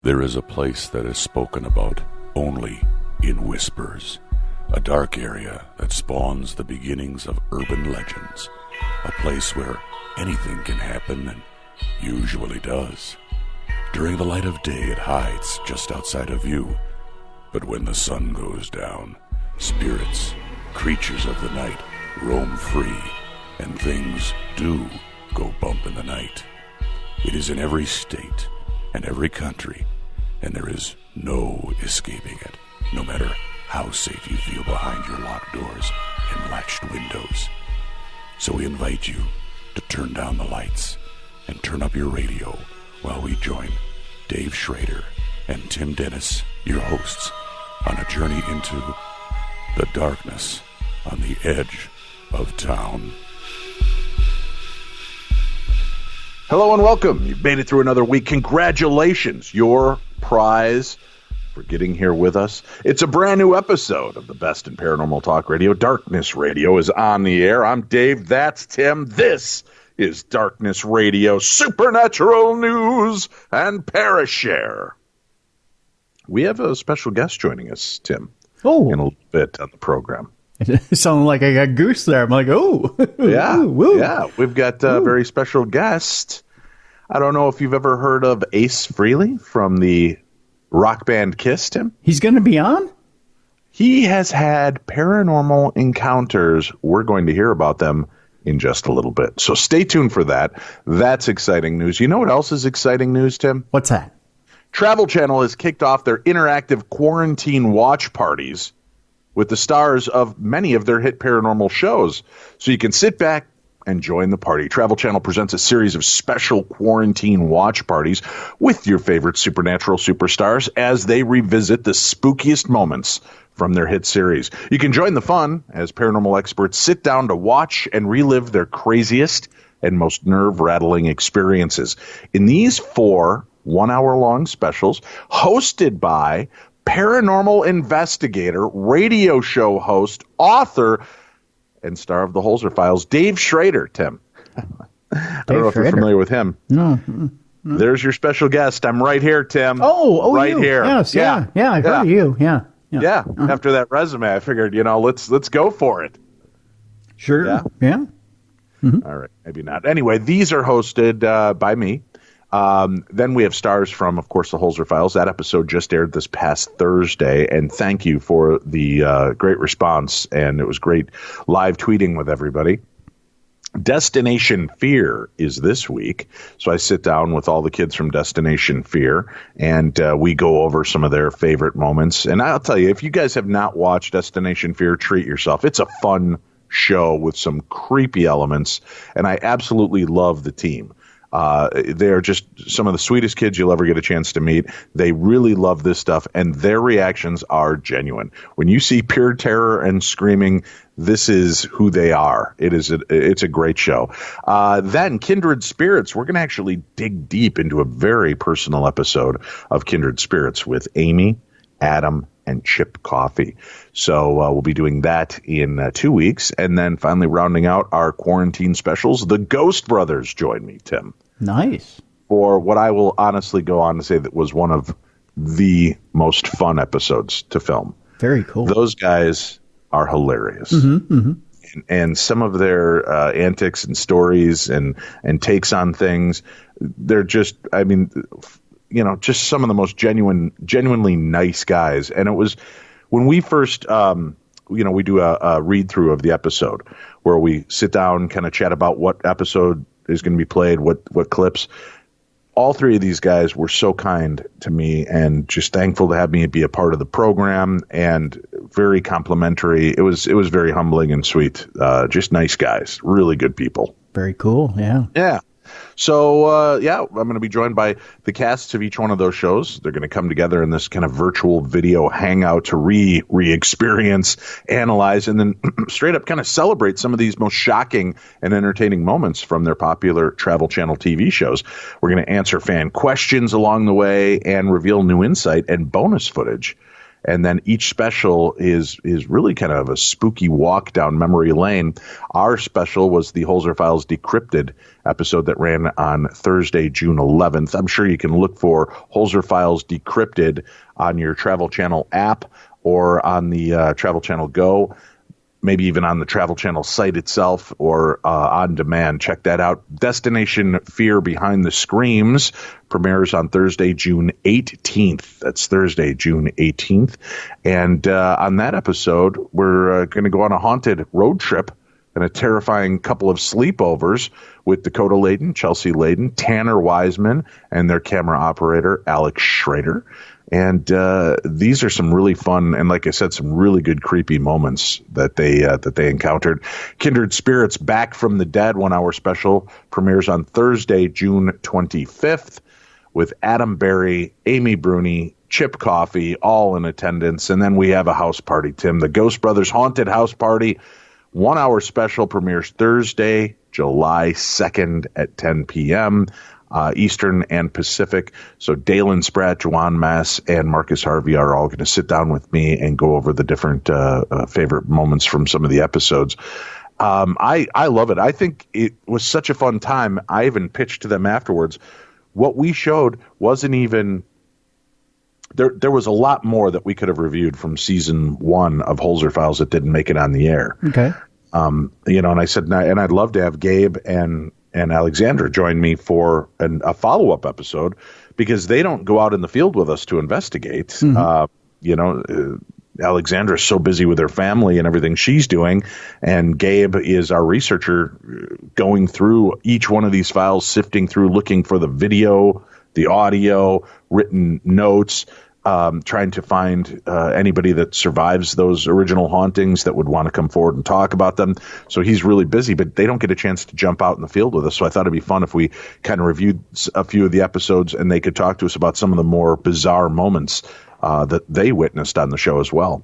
There is a place that is spoken about only in whispers, a dark area that spawns the beginnings of urban legends, a place where anything can happen and usually does. During the light of day, it hides just outside of view, but when the sun goes down, spirits, creatures of the night, roam free, and things do go bump in the night. It is in every state and every country, and there is no escaping it, no matter how safe you feel behind your locked doors and latched windows. So we invite you to turn down the lights and turn up your radio while we join Dave Schrader and Tim Dennis, your hosts, on a journey into the darkness on the edge of town. Hello and welcome. You've made it through another week. Congratulations. Your prize for getting here with us. It's a brand new episode of the best in paranormal talk radio. Darkness Radio is on the air. I'm Dave. That's Tim. This is Darkness Radio, Supernatural News, and Parashare. We have a special guest joining us, Tim, in a little bit on the program. It sounded like I got goose there. I'm like, oh. Yeah, woo. Yeah. We've got a very special guest. I don't know if you've ever heard of Ace Frehley from the rock band Kiss, Tim. He's going to be on? He has had paranormal encounters. We're going to hear about them in just a little bit. So stay tuned for that. That's exciting news. You know what else is exciting news, Tim? What's that? Travel Channel has kicked off their interactive quarantine watch parties with the stars of many of their hit paranormal shows. So you can sit back and join the party. Travel Channel presents a series of special quarantine watch parties with your favorite supernatural superstars as they revisit the spookiest moments from their hit series. You can join the fun as paranormal experts sit down to watch and relive their craziest and most nerve-rattling experiences. In these 4 one-hour-long specials, hosted by paranormal investigator, radio show host, author, and star of the Holzer Files, Dave Schrader, Tim. I don't know if you're familiar with him. No. There's your special guest. I'm right here, Tim. Oh, right you. here. Yes, yeah. I heard of you. Yeah. After that resume, I figured, let's go for it. Sure. Yeah. Mm-hmm. All right. Maybe not. Anyway, these are hosted by me. Then we have stars from, of course, the Holzer Files. That episode just aired this past Thursday, and thank you for the great response, and it was great live tweeting with everybody. Destination Fear is this week, so I sit down with all the kids from Destination Fear, and we go over some of their favorite moments. And I'll tell you, if you guys have not watched Destination Fear, treat yourself. It's a fun show with some creepy elements, and I absolutely love the team. They're just some of the sweetest kids you'll ever get a chance to meet. They really love this stuff, and their reactions are genuine. When you see pure terror and screaming, this is who they are. It's a great show. Then Kindred Spirits. We're going to actually dig deep into a very personal episode of Kindred Spirits with Amy, Adam, and Chip Coffee. So we'll be doing that in 2 weeks. And then finally rounding out our quarantine specials, the Ghost Brothers join me, Tim. Nice. For what I will honestly go on to say that was one of the most fun episodes to film. Very cool. Those guys are hilarious. And some of their antics and stories and takes on things, they're just, just some of the most genuinely nice guys. And it was when we first, we do a read through of the episode where we sit down, kind of chat about what episode is going to be played, what clips. All 3 of these guys were so kind to me and just thankful to have me be a part of the program and very complimentary. It was very humbling and sweet. Just nice guys, really good people. Very cool. Yeah. Yeah. So, I'm going to be joined by the casts of each one of those shows. They're going to come together in this kind of virtual video hangout to re-experience, analyze, and then straight up kind of celebrate some of these most shocking and entertaining moments from their popular Travel Channel TV shows. We're going to answer fan questions along the way and reveal new insight and bonus footage And then each special is really kind of a spooky walk down memory lane. Our special was the Holzer Files Decrypted episode that ran on Thursday, June 11th. I'm sure you can look for Holzer Files Decrypted on your Travel Channel app or on the Travel Channel Go, maybe even on the Travel Channel site itself or on demand. Check that out. Destination Fear Behind the Screams premieres on Thursday, June 18th. That's Thursday, June 18th. And on that episode, we're going to go on a haunted road trip and a terrifying couple of sleepovers with Dakota Layden, Chelsea Layden, Tanner Wiseman, and their camera operator, Alex Schrader. And these are some really fun and, like I said, some really good creepy moments that they encountered. Kindred Spirits Back from the Dead 1 hour special premieres on Thursday, June 25th, with Adam Berry, Amy Bruni, Chip Coffey, all in attendance. And then we have a house party, Tim. The Ghost Brothers Haunted House Party 1 hour special premieres Thursday, July 2nd at 10 p.m. Eastern and Pacific. So Dalen Spratt, Juwan Mass, and Marcus Harvey are all going to sit down with me and go over the different favorite moments from some of the episodes. I love it. I think it was such a fun time. I even pitched to them afterwards. What we showed wasn't even... There was a lot more that we could have reviewed from season 1 of Holzer Files that didn't make it on the air. Okay. And I said, and I'd love to have Gabe and Alexandra join me for a follow-up episode because they don't go out in the field with us to investigate. Mm-hmm. Alexandra is so busy with her family and everything she's doing, and Gabe is our researcher going through each one of these files, sifting through, looking for the video, the audio, written notes, trying to find anybody that survives those original hauntings that would want to come forward and talk about them. So he's really busy, but they don't get a chance to jump out in the field with us. So I thought it'd be fun if we kind of reviewed a few of the episodes and they could talk to us about some of the more bizarre moments that they witnessed on the show as well.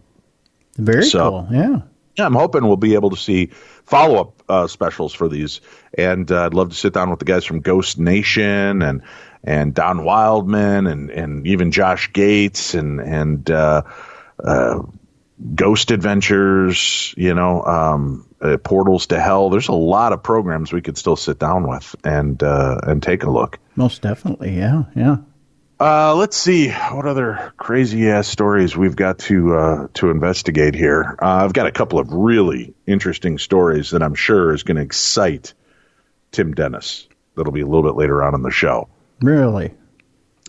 Very cool. Yeah. Yeah, I'm hoping we'll be able to see follow-up specials for these. And I'd love to sit down with the guys from Ghost Nation and Don Wildman and even Josh Gates and Ghost Adventures, Portals to Hell. There's a lot of programs we could still sit down with and take a look. Most definitely, yeah. Let's see what other crazy ass stories we've got to investigate here. I've got a couple of really interesting stories that I'm sure is going to excite Tim Dennis. That'll be a little bit later on in the show. Really?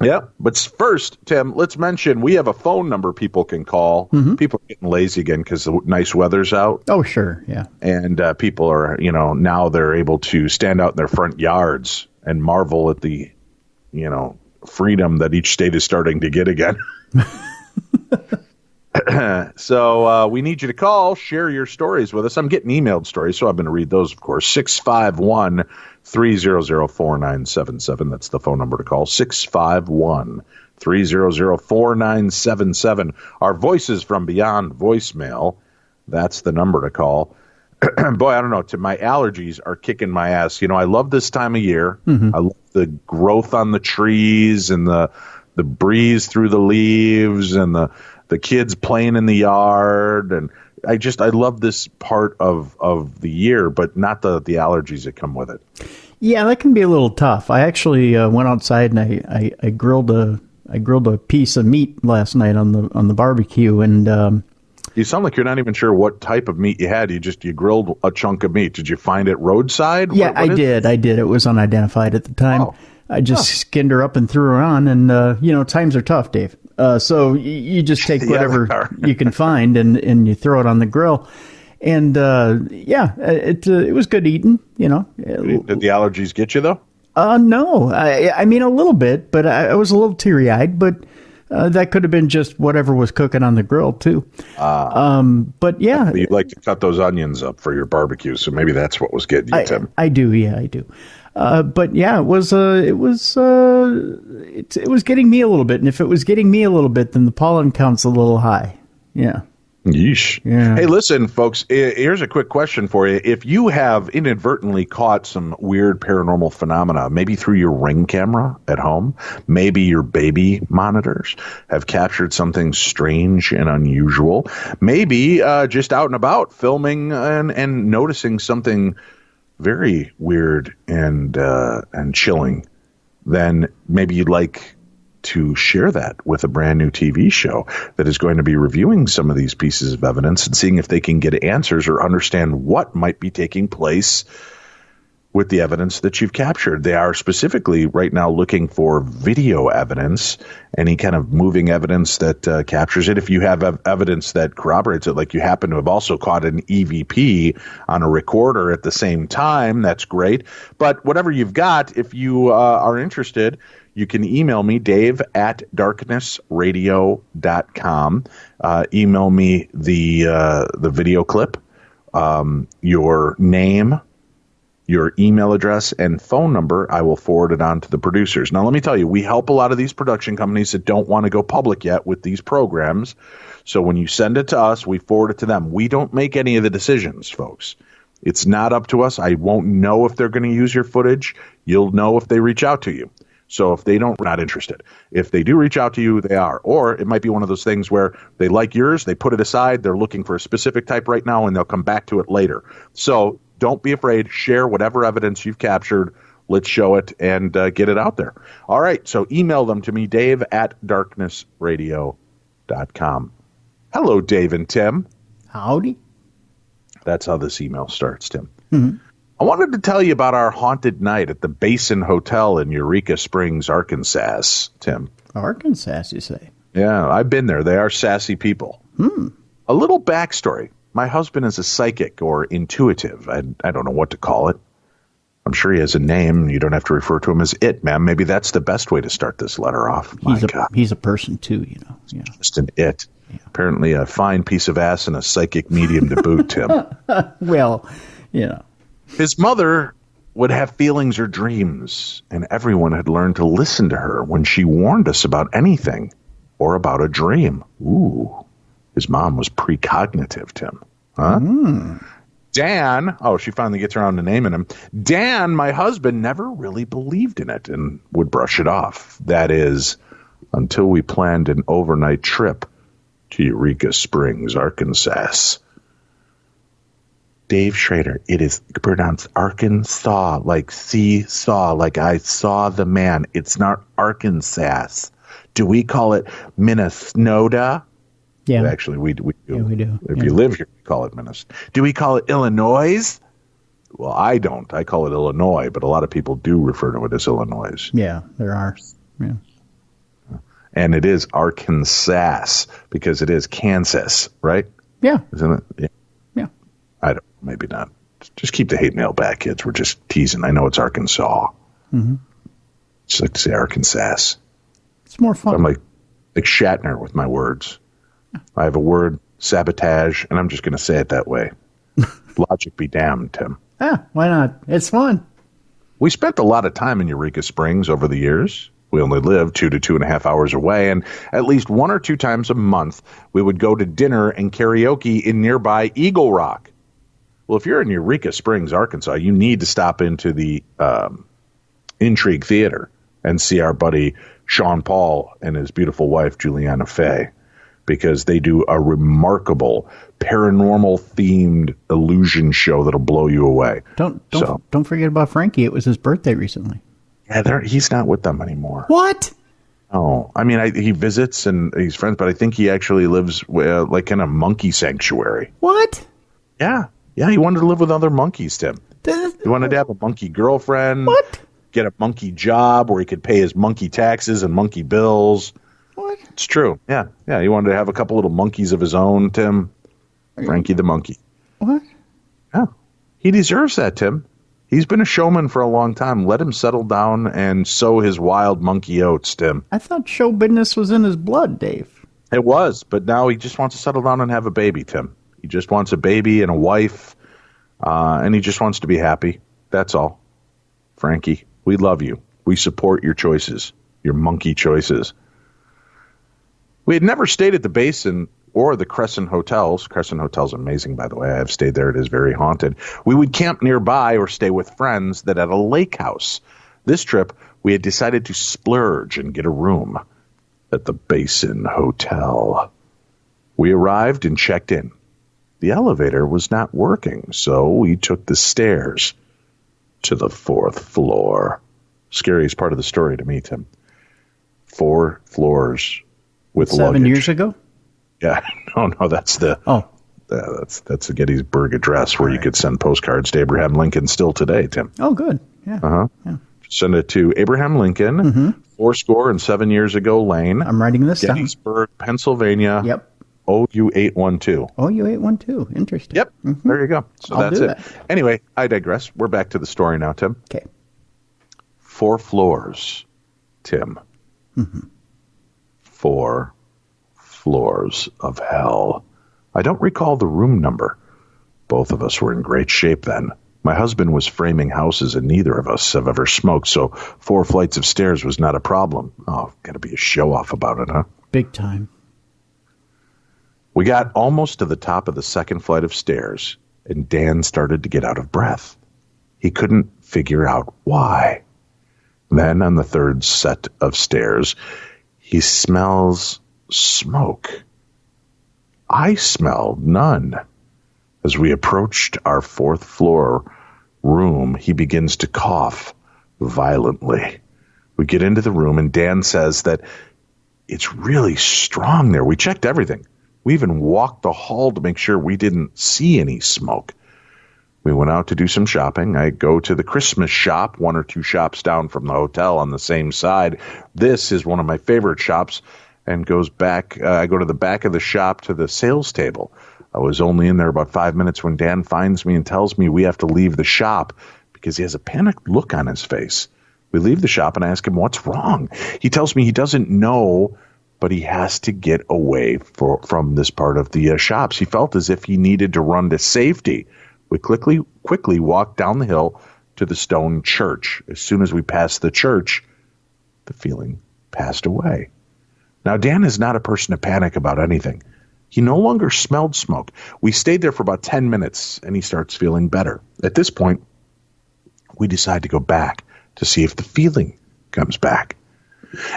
Yeah. But first, Tim, let's mention we have a phone number people can call. Mm-hmm. People are getting lazy again because the nice weather's out. Oh, sure. Yeah. And people are, now they're able to stand out in their front yards and marvel at the, freedom that each state is starting to get again. So we need you to call, share your stories with us. I'm getting emailed stories, so I'm going to read those, of course. 651-300-4977. That's the phone number to call. 651-300-4977. Our Voices from Beyond voicemail. That's the number to call. Boy, I don't know. My allergies are kicking my ass. I love this time of year. Mm-hmm. I love the growth on the trees and the breeze through the leaves and the kids playing in the yard. And I love this part of the year, but not the allergies that come with it. Yeah, that can be a little tough. I actually went outside and I grilled a piece of meat last night on the barbecue, and you sound like you're not even sure what type of meat you had. You grilled a chunk of meat. Did you find it roadside? Yeah, I did. It was unidentified at the time. Oh. I just skinned her up and threw her on, and times are tough, Dave. So you just take whatever you can find and you throw it on the grill. And it was good eating. Did the allergies get you though? No, I mean a little bit, but I was a little teary-eyed. But that could have been just whatever was cooking on the grill too. But yeah, you like to cut those onions up for your barbecue, so maybe that's what was getting you, Tim. I do, yeah, I do. But yeah, it was getting me a little bit, and if it was getting me a little bit, then the pollen count's a little high. Yeah. Yeesh. Yeah. Hey, listen, folks, here's a quick question for you. If you have inadvertently caught some weird paranormal phenomena, maybe through your Ring camera at home, maybe your baby monitors have captured something strange and unusual, maybe just out and about filming and noticing something very weird and chilling, then maybe you'd like to share that with a brand new TV show that is going to be reviewing some of these pieces of evidence and seeing if they can get answers or understand what might be taking place with the evidence that you've captured. They are specifically right now looking for video evidence, any kind of moving evidence that captures it. If you have evidence that corroborates it, like you happen to have also caught an EVP on a recorder at the same time, that's great. But whatever you've got, if you are interested, you can email me, dave@darknessradio.com. Email me the video clip, your name, your email address, and phone number. I will forward it on to the producers. Now, let me tell you, we help a lot of these production companies that don't want to go public yet with these programs. So when you send it to us, we forward it to them. We don't make any of the decisions, folks. It's not up to us. I won't know if they're going to use your footage. You'll know if they reach out to you. So if they don't, we're not interested. If they do reach out to you, they are. Or it might be one of those things where they like yours, they put it aside, they're looking for a specific type right now, and they'll come back to it later. So don't be afraid. Share whatever evidence you've captured. Let's show it and get it out there. All right, so email them to me, dave@darknessradio.com. Hello, Dave and Tim. Howdy. That's how this email starts, Tim. Mm-hmm. I wanted to tell you about our haunted night at the Basin Hotel in Eureka Springs, Arkansas, Tim. Arkansas, you say? Yeah, I've been there. They are sassy people. A little backstory. My husband is a psychic or intuitive. I don't know what to call it. I'm sure he has a name. You don't have to refer to him as it, ma'am. Maybe that's the best way to start this letter off. He's a person, too, you know. Yeah. Just an it. Yeah. Apparently a fine piece of ass and a psychic medium to boot, Tim. Well, you know. His mother would have feelings or dreams, and everyone had learned to listen to her when she warned us about anything or about a dream. Ooh, his mom was precognitive, Tim. Huh? Dan, she finally gets around to naming him. Dan, my husband, never really believed in it and would brush it off. That is, until we planned an overnight trip to Eureka Springs, Arkansas. Dave Schrader, it is pronounced Arkansas, like seesaw, like I saw the man. It's not Arkansas. Do we call it Minnesota? Yeah. Actually, we do. Yeah, we do. If you live here, we call it Minnesota. Do we call it Illinois? Well, I don't. I call it Illinois, but a lot of people do refer to it as Illinois. Yeah, there are. Yeah. And it is Arkansas because it is Kansas, right? Yeah. Isn't it? Yeah. I don't. Maybe not. Just keep the hate mail back, kids. We're just teasing. I know it's Arkansas. Mm-hmm. Just like to say Arkansas. It's more fun. I'm like Shatner with my words. I have a word, sabotage, and I'm just going to say it that way. Logic be damned, Tim. Why not? It's fun. We spent a lot of time in Eureka Springs over the years. We only lived 2 to 2.5 hours away, and at least 1 or 2 times a month, we would go to dinner and karaoke in nearby Eagle Rock. Well, if you're in Eureka Springs, Arkansas, you need to stop into the Intrigue Theater and see our buddy Sean Paul and his beautiful wife, Juliana Fay, because they do a remarkable paranormal-themed illusion show that'll blow you away. Don't forget about Frankie. It was his birthday recently. Yeah, he's not with them anymore. What? Oh, I mean, he visits and he's friends, but I think he actually lives like in a monkey sanctuary. What? Yeah. Yeah, he wanted to live with other monkeys, Tim. He wanted to have a monkey girlfriend. What? Get a monkey job where he could pay his monkey taxes and monkey bills. What? It's true. Yeah. Yeah, he wanted to have a couple little monkeys of his own, Tim. Frankie the monkey. What? Yeah. He deserves that, Tim. He's been a showman for a long time. Let him settle down and sow his wild monkey oats, Tim. I thought show business was in his blood, Dave. It was, but now he just wants to settle down and have a baby, Tim. He just wants a baby and a wife, and he just wants to be happy. That's all. Frankie, we love you. We support your choices, your monkey choices. We had never stayed at the Basin or the Crescent Hotels. Crescent Hotel's amazing, by the way. I have stayed there. It is very haunted. We would camp nearby or stay with friends that at a lake house. This trip, we had decided to splurge and get a room at the Basin Hotel. We arrived and checked in. The elevator was not working, so we took the stairs to the 4th floor. Scariest part of the story to me, Tim. 4 floors with 7 luggage. years ago? Yeah, no, that's the that's the Gettysburg Address where you could send postcards to Abraham Lincoln still today, Tim. Oh, good. Yeah. Yeah. Send it to Abraham Lincoln, 407 years ago Lane. I'm writing this down. Gettysburg, Pennsylvania. Yep. OU812. OU812. Interesting. Yep. There you go. So I'll that's do it. that. Anyway, I digress. We're back to the story now, Tim. Okay. 4 floors, Tim. 4 floors of hell. I don't recall the room number. Both of us were in great shape then. My husband was framing houses and neither of us have ever smoked, so 4 flights of stairs was not a problem. Oh, gotta be a show-off about it, huh? Big time. We got almost to the top of the 2nd flight of stairs, and Dan started to get out of breath. He couldn't figure out why. Then on the 3rd set of stairs, he smells smoke. I smelled none. As we approached our 4th floor room, he begins to cough violently. We get into the room, and Dan says that it's really strong there. We checked everything. We even walked the hall to make sure we didn't see any smoke. We went out to do some shopping. I go to the Christmas shop, 1 or 2 shops down from the hotel on the same side. This is one of my favorite shops, and goes back. I go to the back of the shop to the sales table. I was only in there about 5 minutes when Dan finds me and tells me we have to leave the shop because he has a panicked look on his face. We leave the shop and I ask him what's wrong. He tells me he doesn't know, but he has to get away from this part of the shops. He felt as if he needed to run to safety. We quickly walked down the hill to the stone church. As soon as we passed the church, the feeling passed away. Now, Dan is not a person to panic about anything. He no longer smelled smoke. We stayed there for about 10 minutes, and he starts feeling better. At this point, we decide to go back to see if the feeling comes back.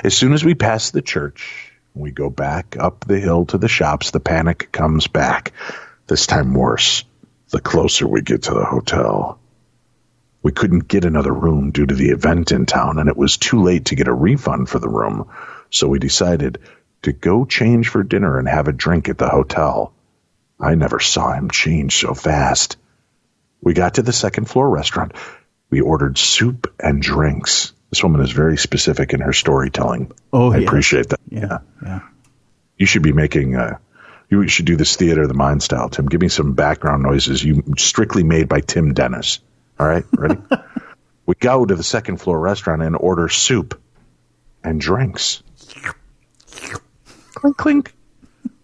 As soon as we pass the church, we go back up the hill to the shops. The panic comes back. This time worse, the closer we get to the hotel. We couldn't get another room due to the event in town, and it was too late to get a refund for the room. So we decided to go change for dinner and have a drink at the hotel. I never saw him change so fast. We got to the 2nd floor restaurant. We ordered soup and drinks. This woman is very specific in her storytelling. Oh, I appreciate that. Yeah. You should be making, you should do this theater of the mind style, Tim. Give me some background noises strictly made by Tim Dennis. All right, ready? We go to the 2nd floor restaurant and order soup and drinks. Clink, clink.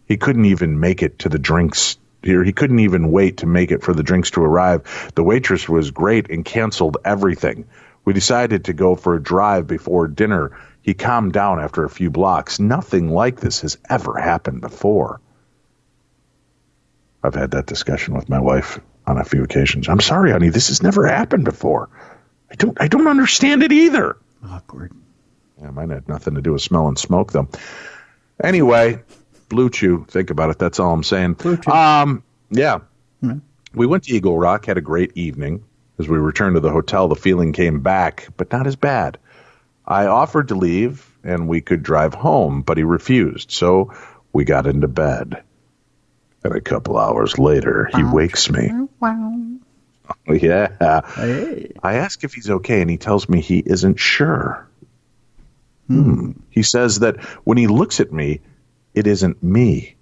He couldn't even make it to the drinks here. He couldn't even wait to make it for the drinks to arrive. The waitress was great and canceled everything. We decided to go for a drive before dinner. He calmed down after a few blocks. Nothing like this has ever happened before. I've had that discussion with my wife on a few occasions. I'm sorry, honey, this has never happened before. I don't understand it either. Awkward. Yeah, mine had nothing to do with smelling smoke, though. Anyway, Blue Chew, think about it. That's all I'm saying. Blue Chew. Yeah. Mm-hmm. We went to Eagle Rock, had a great evening. As we returned to the hotel, the feeling came back, but not as bad. I offered to leave, and we could drive home, but he refused, so we got into bed. And a couple hours later, he wakes me. Yeah. Hey. I ask if he's okay, and he tells me he isn't sure. He says that when he looks at me, it isn't me.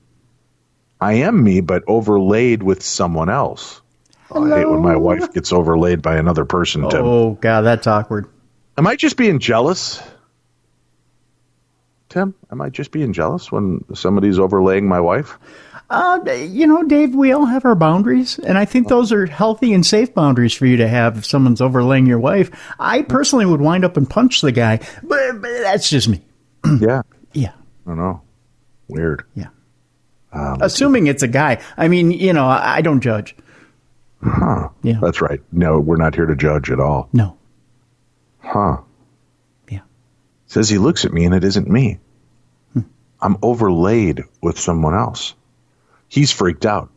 I am me, but overlaid with someone else. Oh, I hate when my wife gets overlaid by another person, Tim. Oh, God, that's awkward. Am I just being jealous? Tim, am I just being jealous when somebody's overlaying my wife? Dave, we all have our boundaries, and I think those are healthy and safe boundaries for you to have if someone's overlaying your wife. I personally would wind up and punch the guy, but that's just me. Yeah. Yeah. I don't know. Weird. Yeah. Assuming it's a guy. I mean, I don't judge. Huh. Yeah. That's right. No, we're not here to judge at all. No. Huh. Yeah. Says he looks at me and it isn't me. I'm overlaid with someone else. He's freaked out.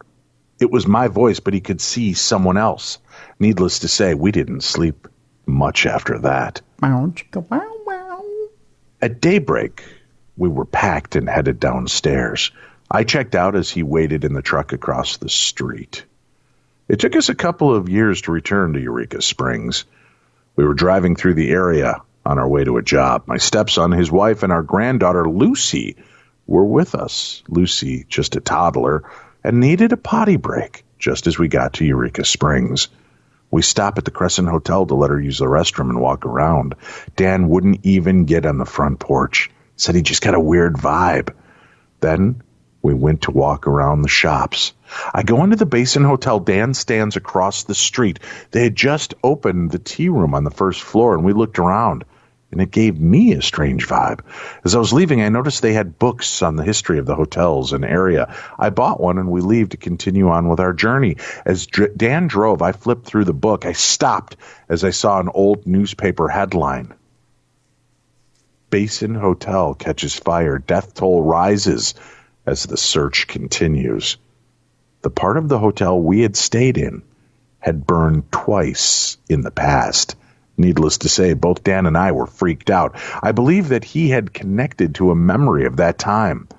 It was my voice, but he could see someone else. Needless to say, we didn't sleep much after that. At daybreak, we were packed and headed downstairs. I checked out as he waited in the truck across the street. It took us a couple of years to return to Eureka Springs. We were driving through the area on our way to a job. My stepson, his wife, and our granddaughter, Lucy, were with us. Lucy, just a toddler, and needed a potty break just as we got to Eureka Springs. We stopped at the Crescent Hotel to let her use the restroom and walk around. Dan wouldn't even get on the front porch. Said he just got a weird vibe. Then we went to walk around the shops. I go into the Basin Hotel. Dan stands across the street. They had just opened the tea room on the first floor, and we looked around, and it gave me a strange vibe. As I was leaving, I noticed they had books on the history of the hotels and area. I bought one, and we leave to continue on with our journey. As Dan drove, I flipped through the book. I stopped as I saw an old newspaper headline. Basin Hotel catches fire. Death toll rises as the search continues. The part of the hotel we had stayed in had burned twice in the past. Needless to say, both Dan and I were freaked out. I believe that he had connected to a memory of that time.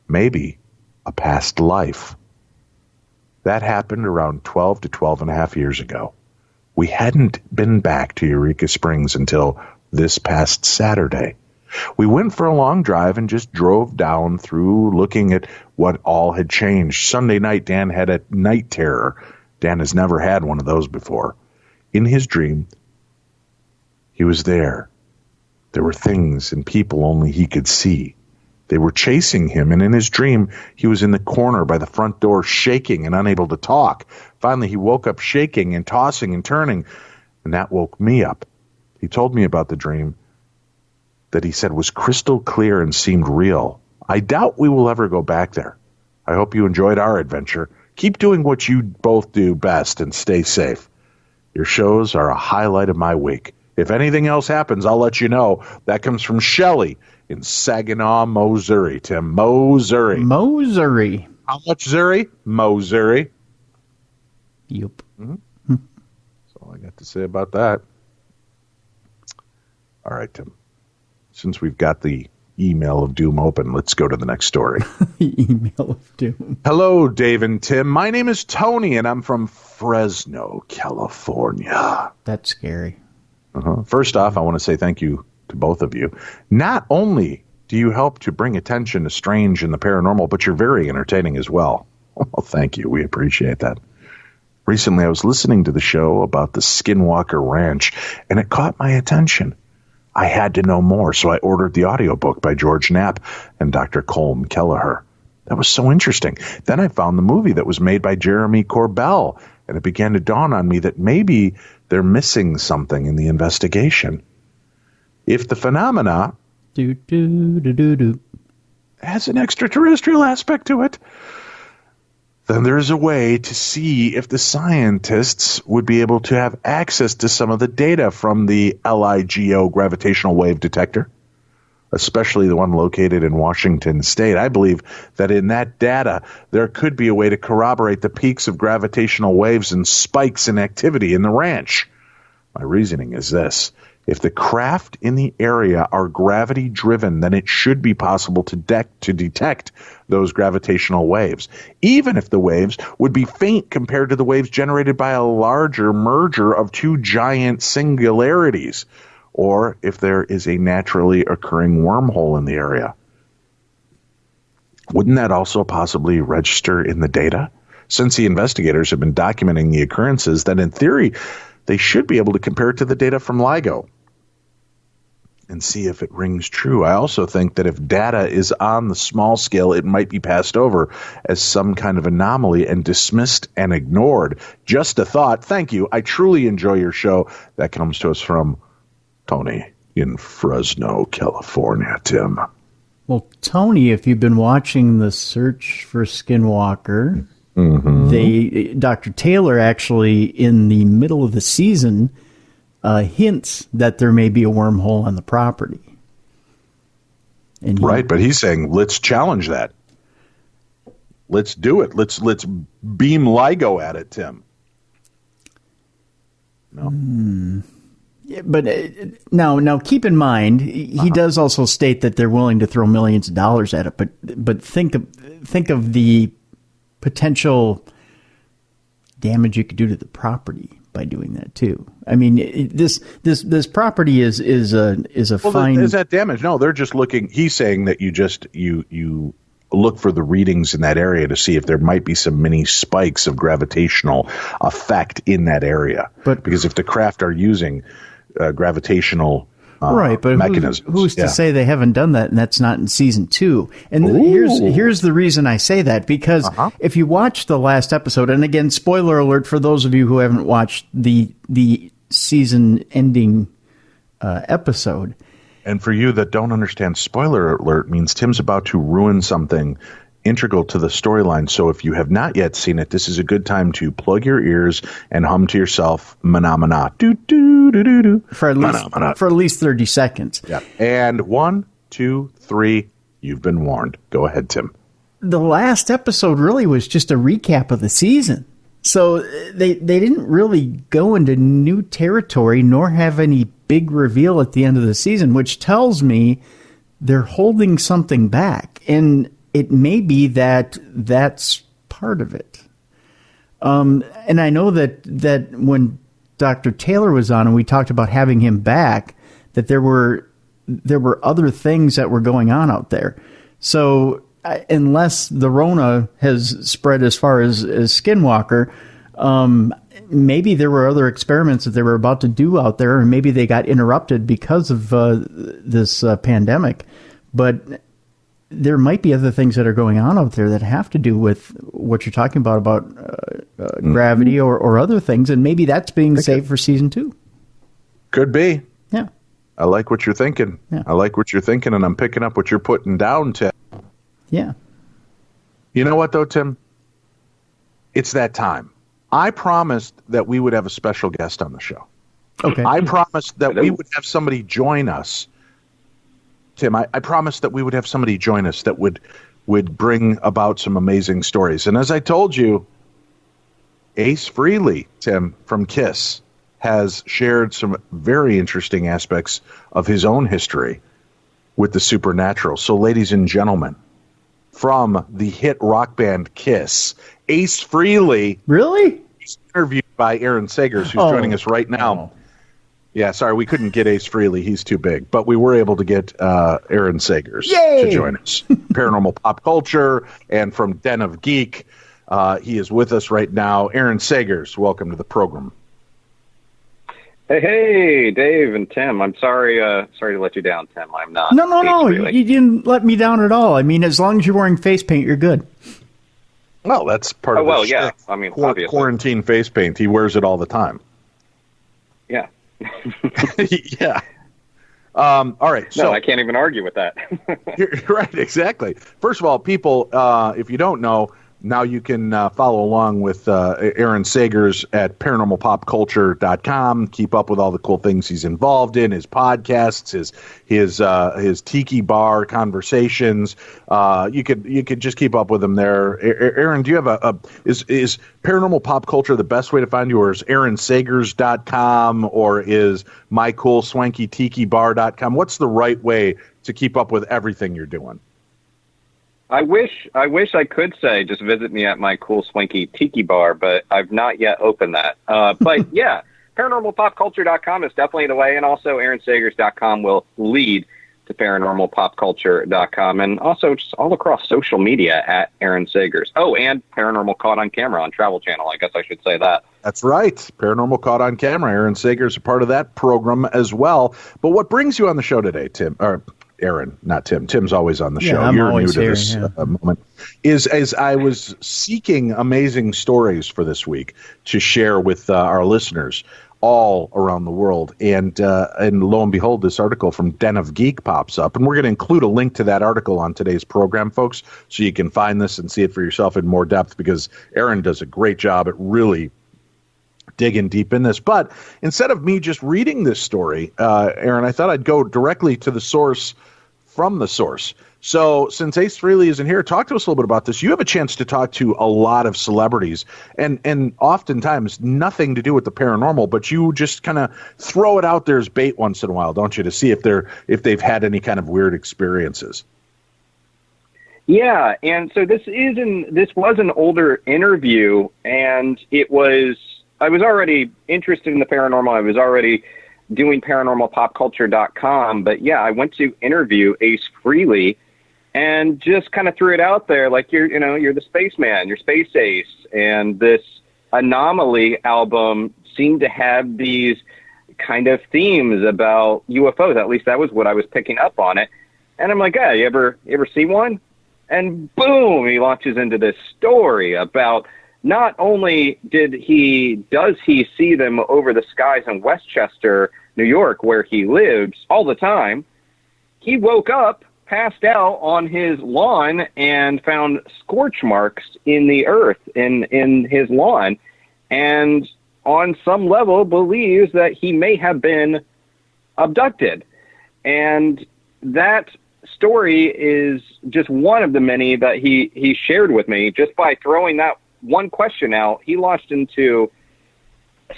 Maybe a past life. That happened around 12 to 12 and a half years ago. We hadn't been back to Eureka Springs until this past Saturday. We went for a long drive and just drove down through looking at what all had changed. Sunday night, Dan had a night terror. Dan has never had one of those before. In his dream, he was there. There were things and people only he could see. They were chasing him, and in his dream, he was in the corner by the front door, shaking and unable to talk. Finally, he woke up shaking and tossing and turning, and that woke me up. He told me about the dream that he said was crystal clear and seemed real. I doubt we will ever go back there. I hope you enjoyed our adventure. Keep doing what you both do best and stay safe. Your shows are a highlight of my week. If anything else happens, I'll let you know. That comes from Shelley in Saginaw, Missouri. Tim, Missouri. How much Missouri? Missouri. Yep. Mm-hmm. That's all I got to say about that. All right, Tim. Since we've got the email of doom open, let's go to the next story. Email of doom. Hello, Dave and Tim. My name is Tony, and I'm from Fresno, California. That's scary. First off, I want to say thank you to both of you. Not only do you help to bring attention to strange and the paranormal, but you're very entertaining as well. Well, thank you. We appreciate that. Recently, I was listening to the show about the Skinwalker Ranch, and it caught my attention. I had to know more, so I ordered the audiobook by George Knapp and Dr. Colm Kelleher. That was so interesting. Then I found the movie that was made by Jeremy Corbell, and it began to dawn on me that maybe they're missing something in the investigation. If the phenomena has an extraterrestrial aspect to it, then there's a way to see if the scientists would be able to have access to some of the data from the LIGO gravitational wave detector, especially the one located in Washington State. I believe that in that data, there could be a way to corroborate the peaks of gravitational waves and spikes in activity in the ranch. My reasoning is this. If the craft in the area are gravity-driven, then it should be possible to detect those gravitational waves, even if the waves would be faint compared to the waves generated by a larger merger of two giant singularities, or if there is a naturally occurring wormhole in the area. Wouldn't that also possibly register in the data? Since the investigators have been documenting the occurrences, then in theory, they should be able to compare it to the data from LIGO and see if it rings true. I also think that if data is on the small scale, it might be passed over as some kind of anomaly and dismissed and ignored. Just a thought. Thank you. I truly enjoy your show. That comes to us from Tony in Fresno, California. Tim. Well, Tony, if you've been watching the search for Skinwalker, Dr. Taylor actually, in the middle of the season, hints that there may be a wormhole on the property. And right, but he's saying, let's challenge that. Let's do it. Let's beam LIGO at it, Tim. No. Yeah, but now keep in mind, he does also state that they're willing to throw millions of dollars at it. But think of the potential damage you could do to the property by doing that too. I mean, this property is a fine. Is that damage? No, they're just looking. He's saying that you look for the readings in that area to see if there might be some mini spikes of gravitational effect in that area. But because if the craft are using gravitational right, but mechanisms, who's to say they haven't done that, and that's not in season 2? And here's the reason I say that, because if you watch the last episode, and again, spoiler alert for those of you who haven't watched the season ending episode. And for you that don't understand, spoiler alert means Tim's about to ruin something integral to the storyline. So if you have not yet seen it, this is a good time to plug your ears and hum to yourself, "Mana do do do do do," for at least 30 seconds. Yeah. And 1, 2, 3, you've been warned. Go ahead, Tim. The last episode really was just a recap of the season. So they didn't really go into new territory nor have any big reveal at the end of the season, which tells me they're holding something back. And it may be that that's part of it. And I know that when Dr. Taylor was on and we talked about having him back, that there were other things that were going on out there. So unless the Rona has spread as far as Skinwalker, maybe there were other experiments that they were about to do out there, and maybe they got interrupted because of this pandemic. But there might be other things that are going on out there that have to do with what you're talking about gravity or other things, and maybe that's being saved for season 2. Could be. Yeah. I like what you're thinking. Yeah. I like what you're thinking, and I'm picking up what you're putting down, Tim. Yeah. You know what, though, Tim? It's that time. I promised that we would have a special guest on the show. Okay. I promised that we would have somebody join us. Tim, I promised that we would have somebody join us that would bring about some amazing stories. And as I told you, Ace Frehley, Tim, from KISS, has shared some very interesting aspects of his own history with the supernatural. So, ladies and gentlemen, from the hit rock band KISS, Ace Frehley. Really? He's interviewed by Aaron Sagers, who's joining us right now. Yeah, sorry, we couldn't get Ace Frehley. He's too big. But we were able to get Aaron Sagers to join us. Paranormal Pop Culture, and from Den of Geek. He is with us right now. Aaron Sagers, welcome to the program. Hey, Dave and Tim. I'm sorry to let you down, Tim. I'm not. No. You didn't let me down at all. I mean, as long as you're wearing face paint, you're good. Well, that's part of the yeah. I mean, obviously. Quarantine face paint. He wears it all the time. Yeah. Yeah. All right. So I can't even argue with that. You're right. Exactly. First of all, people, if you don't know, now you can follow along with Aaron Sagers at paranormalpopculture.com. Keep up with all the cool things he's involved in, his podcasts, his tiki bar conversations. You could just keep up with him there. Aaron, do you have is Paranormal Pop Culture the best way to find you, or is aaronsagers.com, or is mycoolswankytikibar.com? What's the right way to keep up with everything you're doing? I wish I could say just visit me at my cool swanky tiki bar, but I've not yet opened that. But yeah, paranormalpopculture.com is definitely the way, and also aaronsagers.com will lead to paranormalpopculture.com, and also just all across social media at Aaron Sagers. Oh, and Paranormal Caught on Camera on Travel Channel. I guess I should say that. That's right. Paranormal Caught on Camera. Aaron Sagers is a part of that program as well. But what brings you on the show today, Tim? Or Aaron, not Tim. Tim's always on the show. I'm You're new to here, this moment. Is as I was seeking amazing stories for this week to share with our listeners, all around the world. And lo and behold, this article from Den of Geek pops up. And we're going to include a link to that article on today's program, folks, so you can find this and see it for yourself in more depth, because Aaron does a great job at really digging deep in this. But instead of me just reading this story, Aaron, I thought I'd go directly to the source from the source. So since Ace Frehley isn't here, talk to us a little bit about this. You have a chance to talk to a lot of celebrities, and oftentimes nothing to do with the paranormal, but you just kind of throw it out there as bait once in a while, don't you, to see if they've had any kind of weird experiences. Yeah, and so this was an older interview, and I was already interested in the paranormal. I was already doing paranormalpopculture.com, but yeah, I went to interview Ace Frehley and just kind of threw it out there like, you're the spaceman, you're Space Ace, and this Anomaly album seemed to have these kind of themes about UFOs. At least that was what I was picking up on it. And I'm like, yeah, you ever see one? And boom, he launches into this story about not only does he see them over the skies in Westchester, New York, where he lives all the time. He woke up, passed out on his lawn, and found scorch marks in the earth in his lawn, and on some level believes that he may have been abducted. And that story is just one of the many that he shared with me. Just by throwing that one question out, he launched into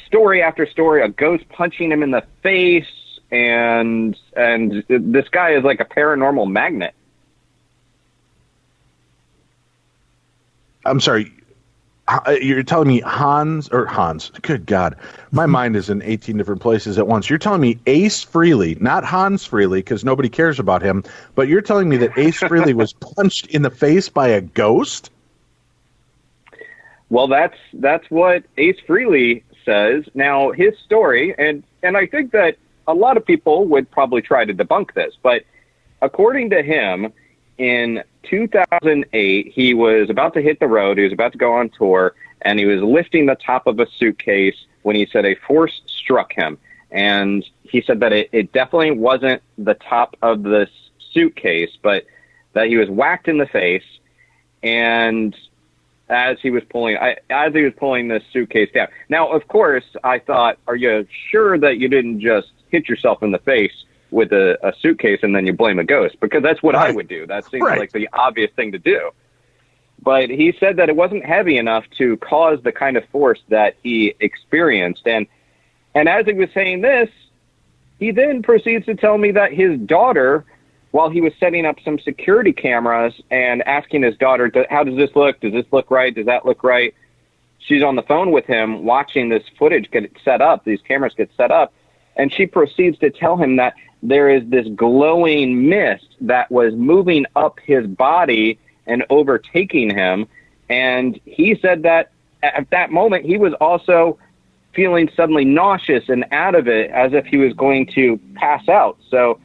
story after story, a ghost punching him in the face, and this guy is like a paranormal magnet. I'm sorry, you're telling me Hans, good God, my mind is in 18 different places at once. You're telling me Ace Frehley, not Hans Frehley, because nobody cares about him, but you're telling me that Ace Frehley was punched in the face by a ghost? Well, that's what Ace Frehley says. Now, his story, and I think that a lot of people would probably try to debunk this, but according to him, in 2008, he was about to hit the road, he was about to go on tour, and he was lifting the top of a suitcase when he said a force struck him. And he said that it definitely wasn't the top of the suitcase, but that he was whacked in the face, and as he was pulling this suitcase down. Now, of course, I thought, are you sure that you didn't just hit yourself in the face with a suitcase and then you blame a ghost? Because that's what I would do. That seems like the obvious thing to do. But he said that it wasn't heavy enough to cause the kind of force that he experienced. And as he was saying this, he then proceeds to tell me that his daughter, while he was setting up some security cameras and asking his daughter, how does this look? Does this look right? Does that look right? She's on the phone with him watching this footage get set up, these cameras get set up, and she proceeds to tell him that there is this glowing mist that was moving up his body and overtaking him. And he said that at that moment he was also feeling suddenly nauseous and out of it, as if he was going to pass out. So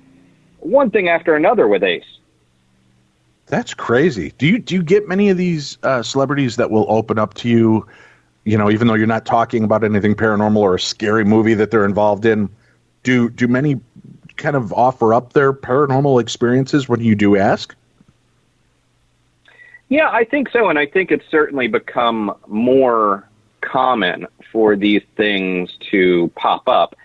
one thing after another with Ace. That's crazy. Do you get many of these celebrities that will open up to you, even though you're not talking about anything paranormal or a scary movie that they're involved in? Do many kind of offer up their paranormal experiences when you do ask? Yeah, I think so, and I think it's certainly become more common for these things to pop up.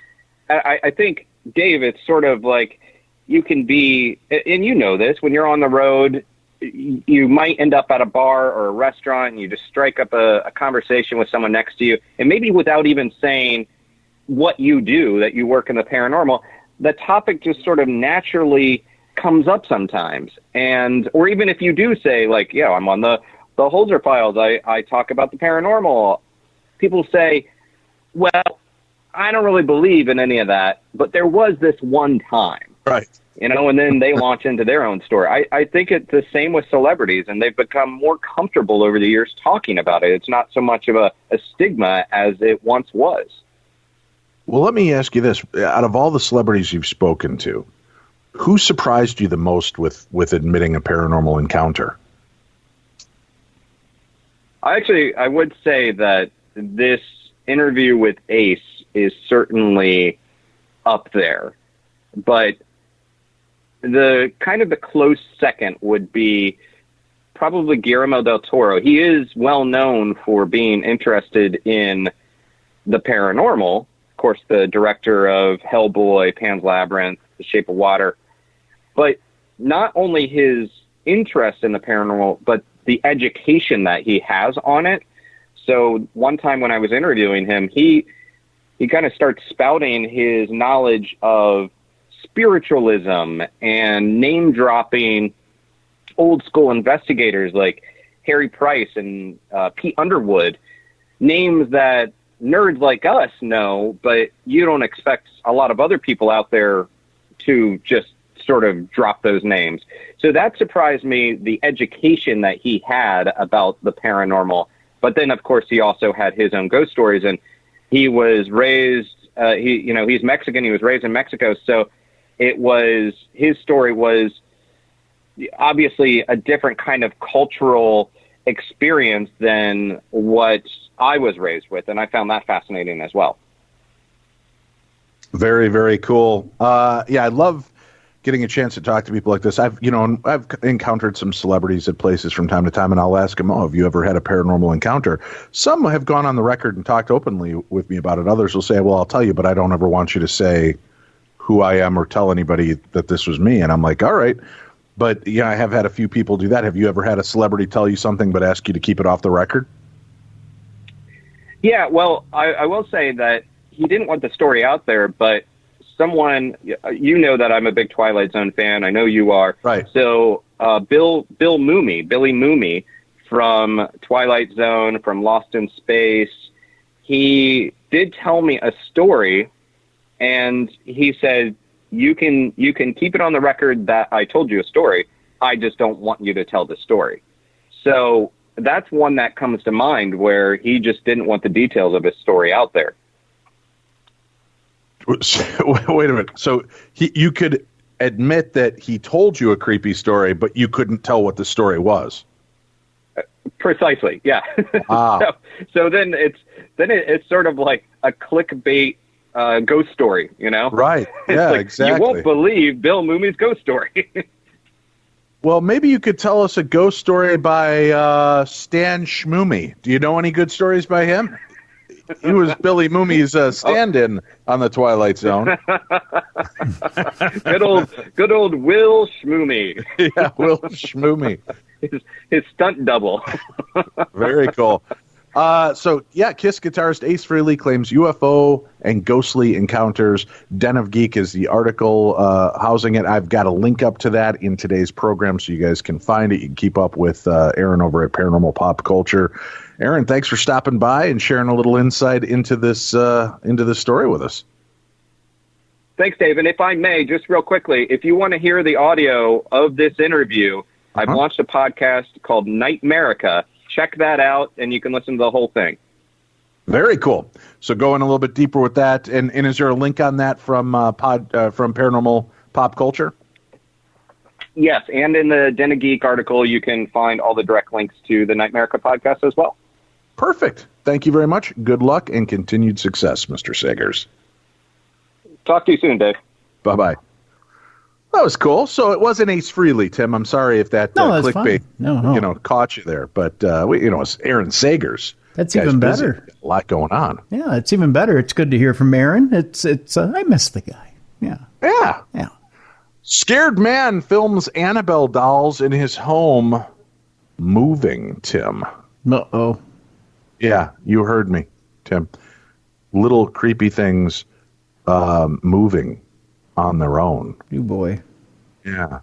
I think, Dave, it's sort of like you can be, and you know this, when you're on the road, you might end up at a bar or a restaurant and you just strike up a conversation with someone next to you, and maybe without even saying what you do, that you work in the paranormal, the topic just sort of naturally comes up sometimes. Or even if you do say, like, I'm on the Holzer Files, I talk about the paranormal, people say, well, I don't really believe in any of that, but there was this one time. Right. And then they launch into their own story. I think it's the same with celebrities, and they've become more comfortable over the years talking about it. It's not so much of a stigma as it once was. Well, let me ask you this. Out of all the celebrities you've spoken to, who surprised you the most with admitting a paranormal encounter? I would say that this interview with Ace is certainly up there, but the kind of the close second would be probably Guillermo del Toro. He is well known for being interested in the paranormal. Of course, the director of Hellboy, Pan's Labyrinth, The Shape of Water. But not only his interest in the paranormal, but the education that he has on it. So one time when I was interviewing him, he kind of starts spouting his knowledge of spiritualism and name dropping old school investigators like Harry Price and Pete Underwood, names that nerds like us know, but you don't expect a lot of other people out there to just sort of drop those names. So that surprised me, the education that he had about the paranormal. But then, of course, he also had his own ghost stories, and he was raised, he's Mexican. He was raised in Mexico. So his story was obviously a different kind of cultural experience than what I was raised with, and I found that fascinating as well. Very, very cool. I love getting a chance to talk to people like this. I've encountered some celebrities at places from time to time, and I'll ask them, have you ever had a paranormal encounter? Some have gone on the record and talked openly with me about it. Others will say, well, I'll tell you, but I don't ever want you to say who I am or tell anybody that this was me. And I'm like, all right. But yeah, I have had a few people do that. Have you ever had a celebrity tell you something but ask you to keep it off the record? Yeah, well, I will say that he didn't want the story out there, but someone, that I'm a big Twilight Zone fan. I know you are. Right. So Billy Mooney from Twilight Zone, from Lost in Space, he did tell me a story, and he said, you can keep it on the record that I told you a story. I just don't want you to tell the story. So that's one that comes to mind where he just didn't want the details of his story out there. Wait a minute. So you could admit that he told you a creepy story, but you couldn't tell what the story was. Precisely. Yeah. Ah. so then it's sort of like a clickbait ghost story, Right. Yeah, exactly. You won't believe Bill Mooney's ghost story. Well, maybe you could tell us a ghost story by Stan Schmoomy. Do you know any good stories by him? He was Billy Mooney's stand-in on the Twilight Zone. Good old Will Schmoomy. Yeah, Will Schmoomy. His stunt double. Very cool. KISS guitarist Ace Frehley claims UFO and ghostly encounters. Den of Geek is the article housing it. I've got a link up to that in today's program so you guys can find it. You can keep up with Aaron over at Paranormal Pop Culture. Aaron, thanks for stopping by and sharing a little insight into this story with us. Thanks, Dave. And if I may, just real quickly, if you want to hear the audio of this interview, I've launched a podcast called Nightmerica. Check that out, and you can listen to the whole thing. Very cool. So going a little bit deeper with that, and is there a link on that from Paranormal Pop Culture? Yes, and in the Den of Geek article, you can find all the direct links to the Nightmerica podcast as well. Perfect. Thank you very much. Good luck and continued success, Mr. Sagers. Talk to you soon, Dave. Bye-bye. That was cool. So it wasn't Ace Frehley, Tim. I'm sorry if that clickbait caught you there. But, it's Aaron Sagers. That's even better. A lot going on. Yeah, it's even better. It's good to hear from Aaron. It's. I miss the guy. Yeah. Yeah. Yeah. Scared man films Annabelle dolls in his home moving, Tim. Uh-oh. Yeah, you heard me, Tim. Little creepy things moving on their own. You boy. Yeah.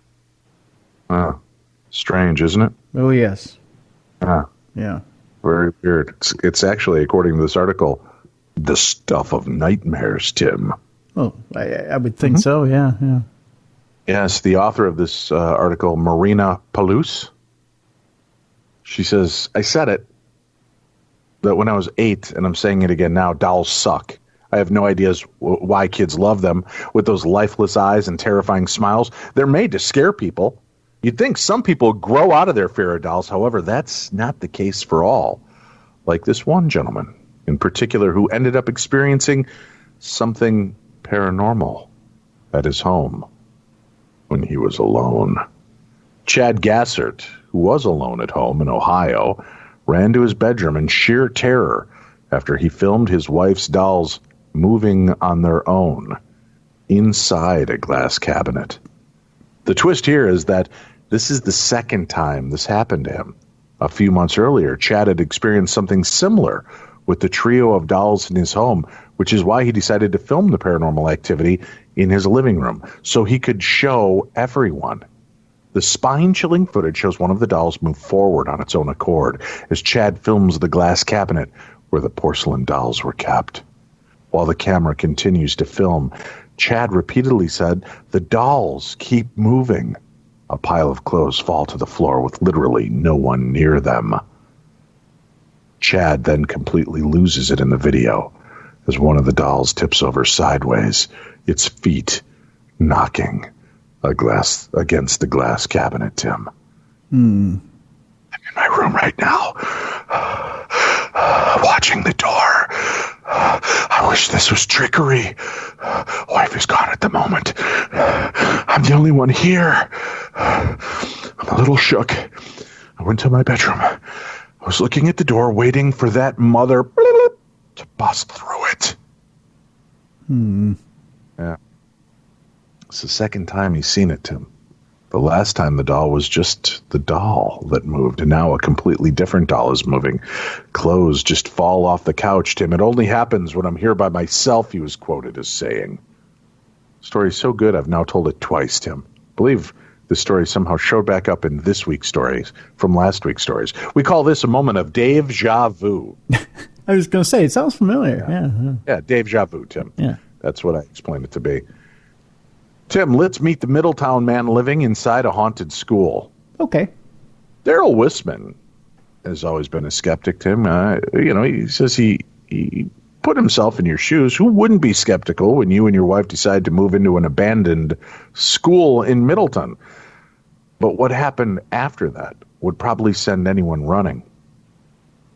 Strange, isn't it? Oh, yes. Yeah. Very weird. It's actually, according to this article, the stuff of nightmares, Tim. Oh, I would think so, yeah. Yes, the author of this article, Marina Palouse, she says, I said it, that when I was 8, and I'm saying it again now, dolls suck. I have no idea why kids love them with those lifeless eyes and terrifying smiles. They're made to scare people. You'd think some people grow out of their fear of dolls. However, that's not the case for all. Like this one gentleman. in particular, who ended up experiencing something paranormal at his home when he was alone. Chad Gassert, who was alone at home in Ohio, ran to his bedroom in sheer terror after he filmed his wife's dolls moving on their own inside a glass cabinet. The twist here is that this is the second time this happened to him. A few months earlier, Chad had experienced something similar with the trio of dolls in his home, which is why he decided to film the paranormal activity in his living room, so he could show everyone. The spine-chilling footage shows one of the dolls move forward on its own accord as Chad films the glass cabinet where the porcelain dolls were kept. While the camera continues to film, Chad repeatedly said, "The dolls keep moving." A pile of clothes fall to the floor with literally no one near them. Chad then completely loses it in the video as one of the dolls tips over sideways, its feet knocking against the glass cabinet, Tim. I'm in my room right now, watching the door. I wish this was trickery. Wife is gone at the moment. I'm the only one here. I'm a little shook. I went to my bedroom. I was looking at the door, waiting for that mother to bust through it. Yeah. It's the second time he's seen it, Tim. The last time the doll was just the doll that moved, and now a completely different doll is moving. Clothes just fall off the couch, Tim. It only happens when I'm here by myself, he was quoted as saying. The story's so good, I've now told it twice, Tim. I believe the story somehow showed back up in this week's stories from last week's stories. We call this a moment of deja vu. I was going to say, it sounds familiar. Yeah, deja vu, Tim. Yeah. That's what I explained it to be. Tim, let's meet the Middletown man living inside a haunted school. Okay. Daryl Wisman has always been a skeptic, Tim. He says he put himself in your shoes. Who wouldn't be skeptical when you and your wife decide to move into an abandoned school in Middleton? But what happened after that would probably send anyone running.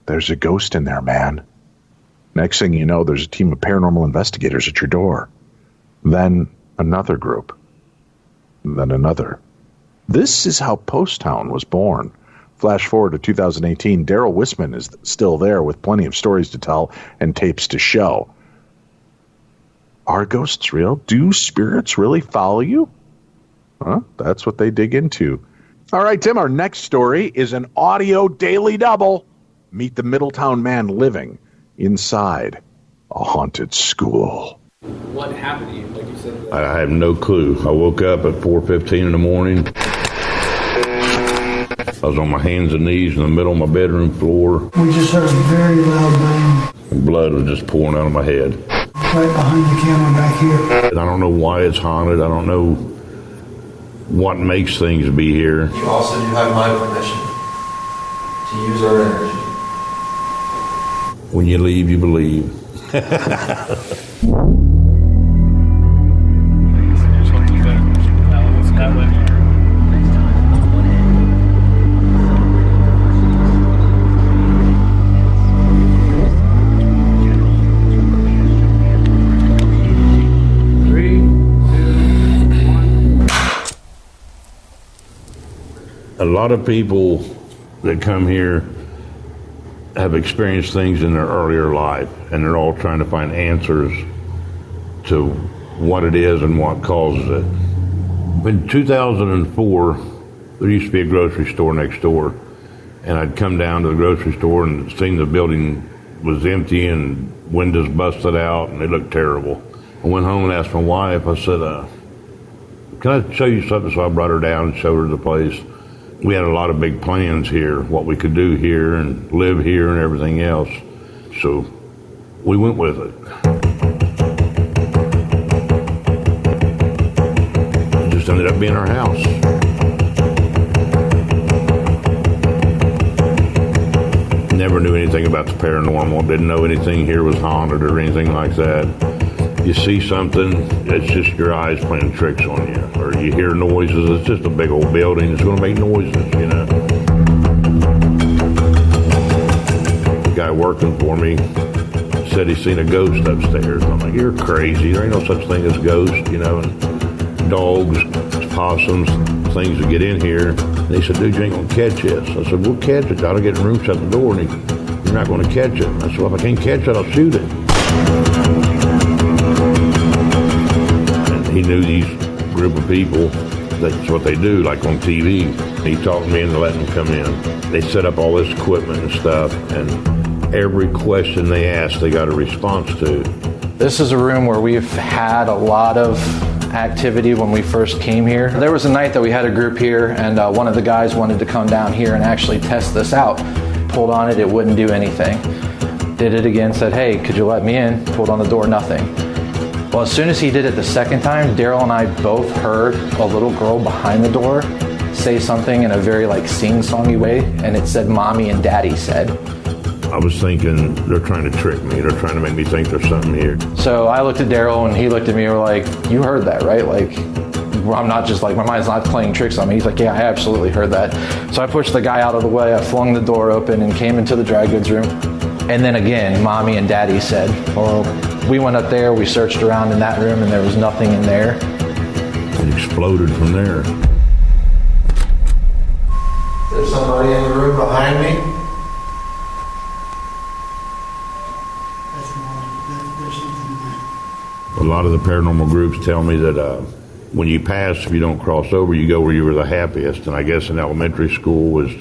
There's a ghost in there, man. Next thing you know, there's a team of paranormal investigators at your door. Then another group. Then another. This is how Post Town was born. Flash forward to 2018, Daryl Wisman is still there with plenty of stories to tell and tapes to show. Are ghosts real? Do spirits really follow you? That's what they dig into. All right, Tim, our next story is an audio daily double. Meet the Middletown man living inside a haunted school. What happened to you? Like you said, I have no clue. I woke up at 4:15 in the morning. I was on my hands and knees in the middle of my bedroom floor. We just heard a very loud bang And blood was just pouring out of my head. right behind the camera back here. And I don't know why it's haunted. I don't know what makes things be here. You also do have my permission to use our energy. When you leave, you believe. A lot of people that come here have experienced things in their earlier life, and they're all trying to find answers to what it is and what causes it. In 2004, there used to be a grocery store next door, and I'd come down to the grocery store and seen the building was empty and windows busted out, and it looked terrible. I went home and asked my wife, I said, can I show you something? So I brought her down and showed her the place. We had a lot of big plans here, what we could do here and live here and everything else. So we went with it. It just ended up being our house. Never knew anything about the paranormal. Didn't know anything here was haunted or anything like that. You see something, it's just your eyes playing tricks on you. Or you hear noises, it's just a big old building, it's going to make noises, you know. The guy working for me said he seen a ghost upstairs. I'm like, you're crazy. There ain't no such thing as ghosts, you know, and dogs, possums, things that get in here. And he said, dude, you ain't gonna catch this. I said, we'll catch it. I'll get in the room, shut the door, and you're not gonna catch it. I said, well, if I can't catch it, I'll shoot it. And he knew these group of people, that's what they do, like on TV. He talked me into letting them come in. They set up all this equipment and stuff, and every question they asked, they got a response to. This is a room where we've had a lot of activity when we first came here. There was a night that we had a group here, and one of the guys wanted to come down here and actually test this out. Pulled on it, it wouldn't do anything. Did it again, said, hey, could you let me in? Pulled on the door, nothing. Well, as soon as he did it the second time, Daryl and I both heard a little girl behind the door say something in a very like sing-songy way, and it said, Mommy and Daddy said. I was thinking, they're trying to trick me. They're trying to make me think there's something here. So I looked at Daryl and he looked at me and we're like, you heard that, right? Like, I'm not just like, my mind's not playing tricks on me. He's like, yeah, I absolutely heard that. So I pushed the guy out of the way. I flung the door open and came into the dry goods room. And then again, Mommy and Daddy said, well, we went up there, we searched around in that room and there was nothing in there. It exploded from there. There's somebody in the room behind me. A lot of the paranormal groups tell me that when you pass, if you don't cross over, you go where you were the happiest. And I guess in elementary school was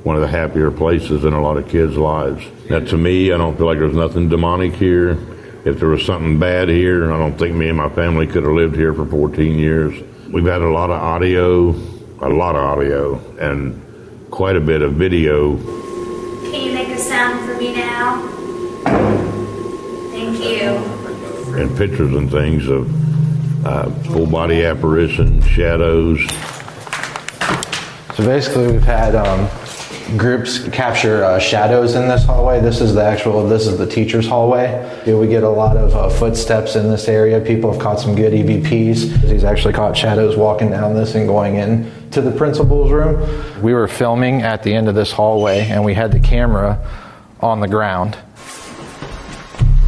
one of the happier places in a lot of kids' lives. Now, to me, I don't feel like there's nothing demonic here. If there was something bad here, I don't think me and my family could have lived here for 14 years. We've had a lot of audio, and quite a bit of video. Can you make a sound for me now? Thank you. And pictures and things of full body apparitions, shadows. So basically we've had groups capture shadows in this hallway. This is the teacher's hallway. We get a lot of footsteps in this area. People have caught some good EVPs. He's actually caught shadows walking down this and going in to the principal's room. We were filming at the end of this hallway and we had the camera on the ground.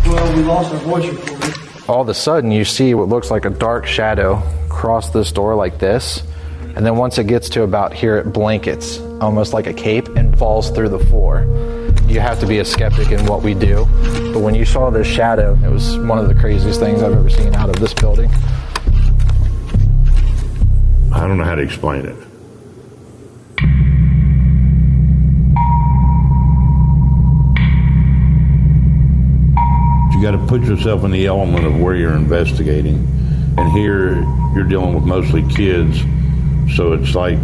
Well, we lost our voice recorder. All of a sudden you see what looks like a dark shadow cross this door like this, and then once it gets to about here it blankets almost like a cape and falls through the floor. You have to be a skeptic in what we do, but when you saw this shadow, it was one of the craziest things I've ever seen out of this building. I don't know how to explain it. You got to put yourself in the element of where you're investigating. And here you're dealing with mostly kids, so it's like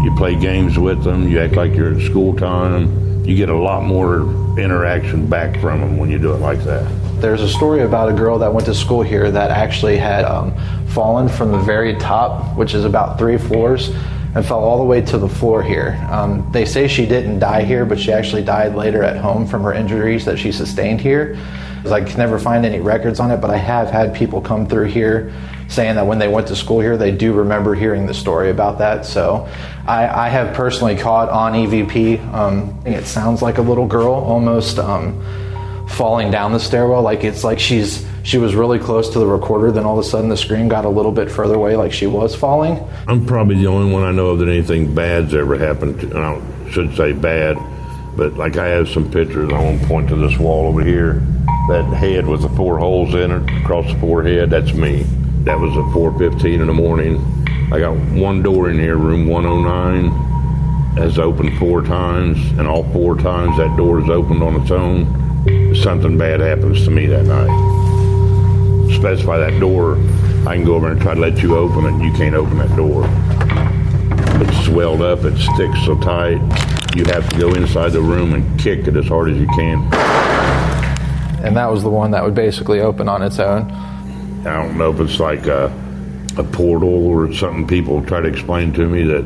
you play games with them, you act like you're at school time, you get a lot more interaction back from them when you do it like that. There's a story about a girl that went to school here that actually had fallen from the very top, which is about 3 floors, and fell all the way to the floor here. They say she didn't die here, but she actually died later at home from her injuries that she sustained here. I can never find any records on it, but I have had people come through here saying that when they went to school here, they do remember hearing the story about that. So I have personally caught on EVP. It sounds like a little girl almost falling down the stairwell. Like it's like she was really close to the recorder, then all of a sudden the screen got a little bit further away like she was falling. I'm probably the only one I know of that anything bad's ever happened to. I should say bad, but like I have some pictures. I won't point to this wall over here. That head with the 4 holes in it across the forehead, that's me. That was at 4:15 in the morning. I got one door in here, room 109, has opened 4 times, and all 4 times that door is opened on its own. Something bad happens to me that night. Specify that door, I can go over and try to let you open it, and you can't open that door. It's swelled up, it sticks so tight, you have to go inside the room and kick it as hard as you can. And that was the one that would basically open on its own. I don't know if it's like a portal or something people try to explain to me, that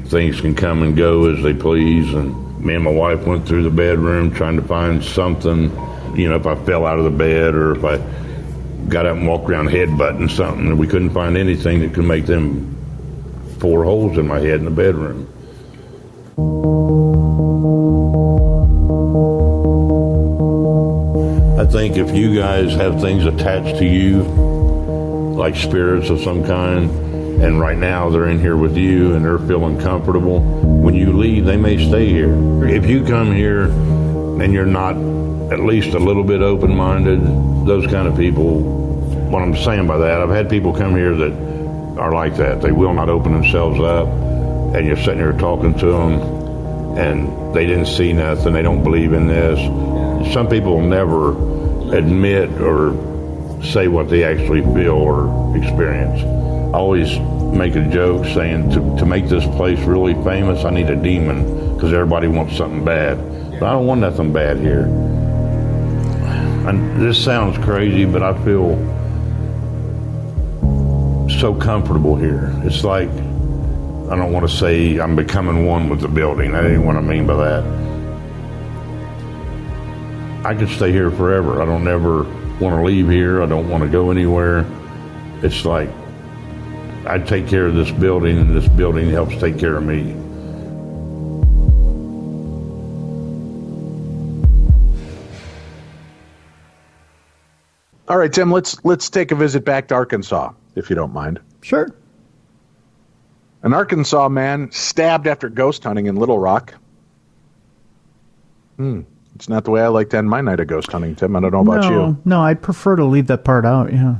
things can come and go as they please. And me and my wife went through the bedroom trying to find something, you know, if I fell out of the bed or if I got up and walked around headbutting something, and we couldn't find anything that could make them 4 holes in my head in the bedroom. think if you guys have things attached to you, like spirits of some kind, and right now they're in here with you and they're feeling comfortable, when you leave, they may stay here. If you come here and you're not at least a little bit open-minded, those kind of people, what I'm saying by that, I've had people come here that are like that. They will not open themselves up, and you're sitting here talking to them, and they didn't see nothing, they don't believe in this. Some people will never admit or say what they actually feel or experience. I always make a joke saying to make this place really famous, I need a demon, because everybody wants something bad. But I don't want nothing bad here. And this sounds crazy, but I feel so comfortable here. It's like, I don't want to say I'm becoming one with the building. That ain't what I mean by that. I could stay here forever. I don't ever want to leave here. I don't want to go anywhere. It's like I take care of this building, and this building helps take care of me. All right, Tim, let's take a visit back to Arkansas, if you don't mind. Sure. An Arkansas man stabbed after ghost hunting in Little Rock. It's not the way I like to end my night of ghost hunting, Tim. I don't know about you. No, I prefer to leave that part out, yeah.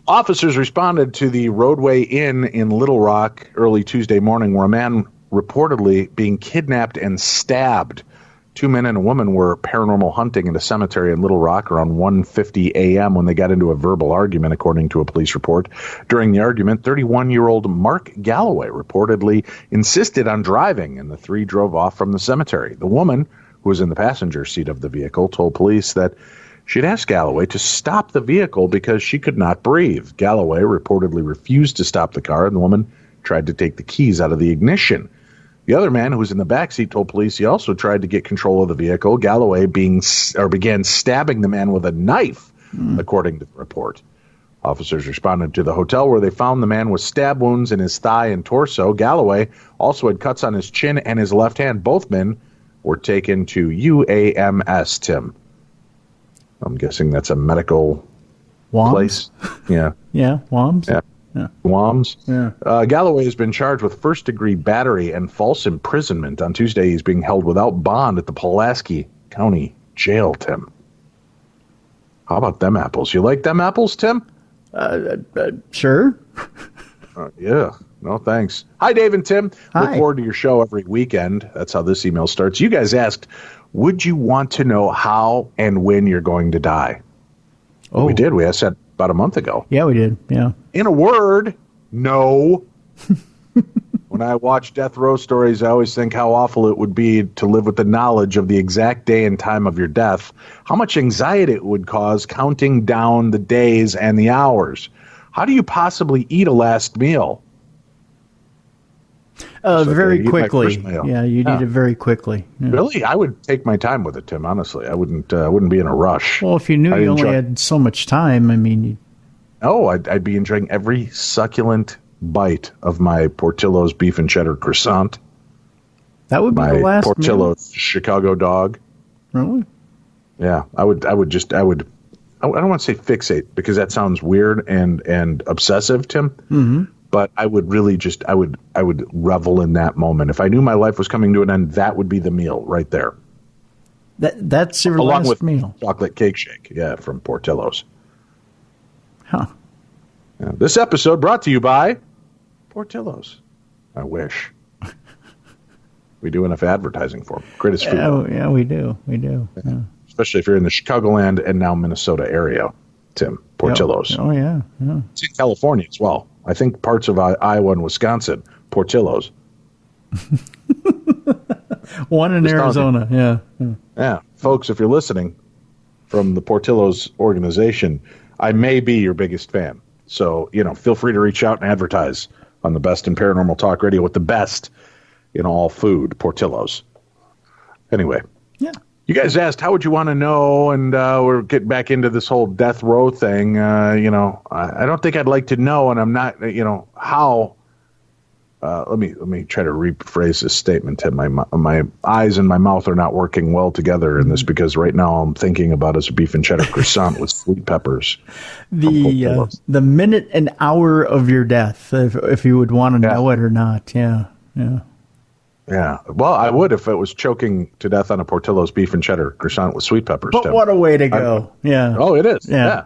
Officers responded to the Roadway Inn in Little Rock early Tuesday morning, where a man reportedly being kidnapped and stabbed. 2 men and a woman were paranormal hunting in a cemetery in Little Rock around 1:50 a.m. when they got into a verbal argument, according to a police report. During the argument, 31-year-old Mark Galloway reportedly insisted on driving, and the three drove off from the cemetery. The woman, who was in the passenger seat of the vehicle, told police that she'd asked Galloway to stop the vehicle because she could not breathe. Galloway reportedly refused to stop the car, and the woman tried to take the keys out of the ignition. The other man, who was in the backseat, told police he also tried to get control of the vehicle. Galloway began stabbing the man with a knife, according to the report. Officers responded to the hotel, where they found the man with stab wounds in his thigh and torso. Galloway also had cuts on his chin and his left hand. Both men were taken to UAMS, Tim. I'm guessing that's a medical place. Yeah. Yeah, WAMS. Yeah. WAMS. Yeah. Galloway has been charged with first-degree battery and false imprisonment. On Tuesday, he's being held without bond at the Pulaski County Jail, Tim. How about them apples? You like them apples, Tim? Sure. Yeah. No, thanks. Hi, Dave and Tim. Hi. Look forward to your show every weekend. That's how this email starts. You guys asked, would you want to know how and when you're going to die? Oh. We did. We asked that about a month ago. Yeah, we did. Yeah. In a word, no. When I watch death row stories, I always think how awful it would be to live with the knowledge of the exact day and time of your death, how much anxiety it would cause counting down the days and the hours. How do you possibly eat a last meal? Very quickly. Yeah, you'd eat it very quickly. Yeah. Really? I would take my time with it, Tim, honestly. I wouldn't be in a rush. Well, if you knew you only had so much time, I mean... I'd be enjoying every succulent bite of my Portillo's beef and cheddar croissant. That would be the last Portillo's meal? Chicago dog. Really? Yeah, I don't want to say fixate, because that sounds weird and obsessive, Tim. Mm-hmm. But I would really I would revel in that moment. If I knew my life was coming to an end, that would be the meal right there. That's your along last with meal. Chocolate cake shake, from Portillo's. Huh. Yeah, this episode brought to you by Portillo's. I wish. We do enough advertising for them. Greatest food. Yeah, we do. We do. Yeah. Especially if you're in the Chicagoland and now Minnesota area, Tim. Portillo's. Oh, yeah. It's in California as well. I think parts of Iowa and Wisconsin. Portillo's. One in Arizona. Yeah. Yeah. Folks, if you're listening from the Portillo's organization, I may be your biggest fan. So, feel free to reach out and advertise on the best in paranormal talk radio with the best in all food, Portillo's. Anyway. Yeah. You guys asked, how would you want to know? And we're getting back into this whole death row thing. I don't think I'd like to know, and I'm not, how let me try to rephrase this statement, Tim. My eyes and my mouth are not working well together in this because right now I'm thinking about a beef and cheddar croissant with sweet peppers. The minute and hour of your death, if you would want to know it or not. Yeah. Well, I would if it was choking to death on a Portillo's beef and cheddar croissant with sweet peppers. But Tim. What a way to go! Oh, it is. Yeah.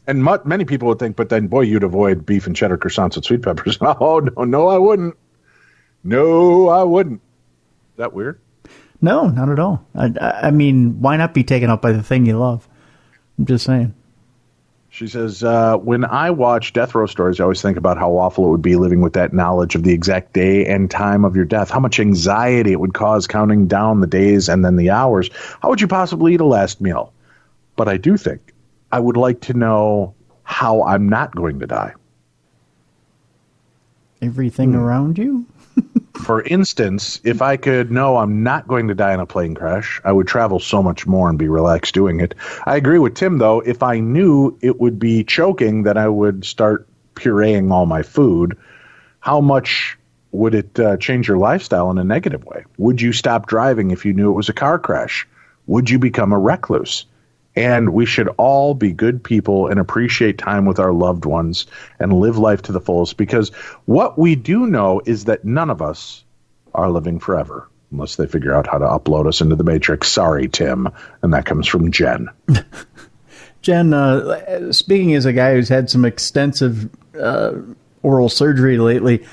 And many people would think, but then, boy, you'd avoid beef and cheddar croissants with sweet peppers. Oh, no, I wouldn't. No, I wouldn't. Is that weird? No, not at all. I mean, why not be taken up by the thing you love? I'm just saying. She says, when I watch death row stories, I always think about how awful it would be living with that knowledge of the exact day and time of your death, how much anxiety it would cause counting down the days and then the hours. How would you possibly eat a last meal? But I do think I would like to know how I'm not going to die. Everything around you? For instance, if I could know I'm not going to die in a plane crash, I would travel so much more and be relaxed doing it. I agree with Tim, though. If I knew it would be choking, then I would start pureeing all my food. How much would it change your lifestyle in a negative way? Would you stop driving if you knew it was a car crash? Would you become a recluse? And we should all be good people and appreciate time with our loved ones and live life to the fullest, because what we do know is that none of us are living forever unless they figure out how to upload us into the Matrix. Sorry, Tim. And that comes from Jen. Jen, speaking as a guy who's had some extensive oral surgery lately,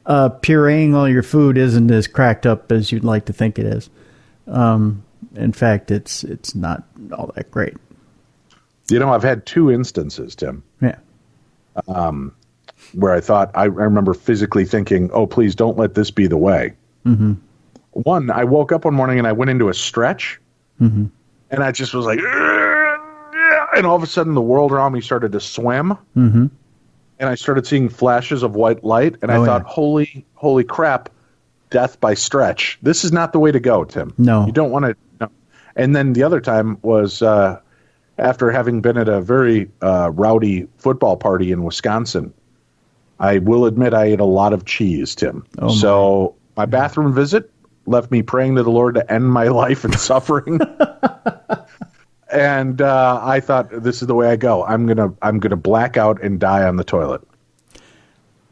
pureeing all your food isn't as cracked up as you'd like to think it is. In fact, it's not all that great. You know, I've had two instances, Tim. Yeah. Where I remember physically thinking, oh, please don't let this be the way. Mm-hmm. One, I woke up one morning and I went into a stretch. Mm-hmm. And I just was like, and all of a sudden the world around me started to swim. Mm-hmm. And I started seeing flashes of white light. And I thought, holy crap, death by stretch. This is not the way to go, Tim. No. You don't want to. No. And then the other time was after having been at a very rowdy football party in Wisconsin. I will admit I ate a lot of cheese, Tim. Oh, so my bathroom visit left me praying to the Lord to end my life and suffering. And I thought, this is the way I go. I'm gonna black out and die on the toilet.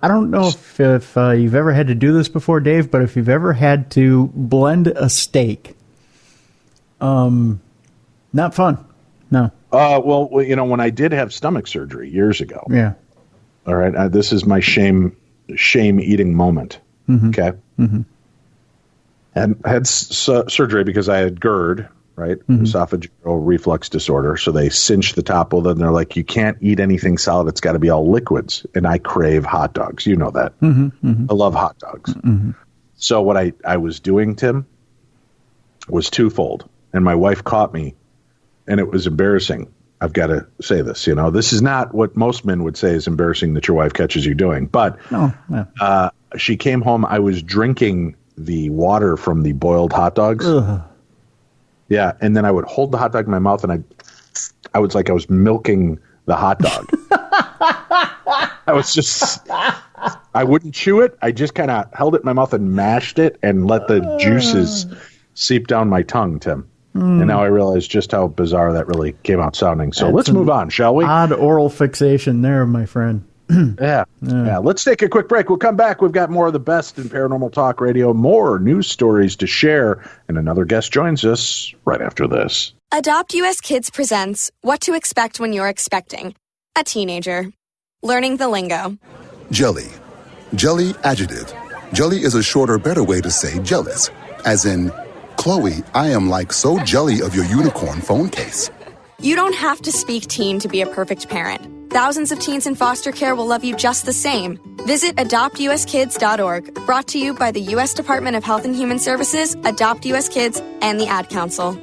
I don't know if you've ever had to do this before, Dave, but if you've ever had to blend a steak, not fun. No. Well, you know, when I did have stomach surgery years ago. Yeah. All right. This is my shame eating moment. Mm-hmm. Okay. Mm-hmm. And I had surgery because I had GERD, right? Mm-hmm. Esophageal reflux disorder. So they cinched the top. Well, then they're like, you can't eat anything solid. It's got to be all liquids. And I crave hot dogs. You know that. Mm-hmm. Mm-hmm. I love hot dogs. Mm-hmm. So what I was doing, Tim, was twofold. And my wife caught me, and it was embarrassing. I've got to say this, you know, this is not what most men would say is embarrassing that your wife catches you doing. But she came home. I was drinking the water from the boiled hot dogs. Ugh. Yeah. And then I would hold the hot dog in my mouth, and I was like I was milking the hot dog. I wouldn't chew it. I just kind of held it in my mouth and mashed it and let the juices seep down my tongue, Tim. And now I realize just how bizarre that really came out sounding. So let's move on, shall we? Odd oral fixation there, my friend. Yeah. Let's take a quick break. We'll come back. We've got more of the best in paranormal talk radio, more news stories to share, and another guest joins us right after this. Adopt US Kids presents What to Expect When You're Expecting a Teenager. Learning the lingo. Jelly. Jelly adjective. Jelly is a shorter, better way to say jealous. As in, Chloe, I am like so jelly of your unicorn phone case. You don't have to speak teen to be a perfect parent. Thousands of teens in foster care will love you just the same. Visit adoptuskids.org, brought to you by the U.S. Department of Health and Human Services, Adopt US Kids, and the Ad Council.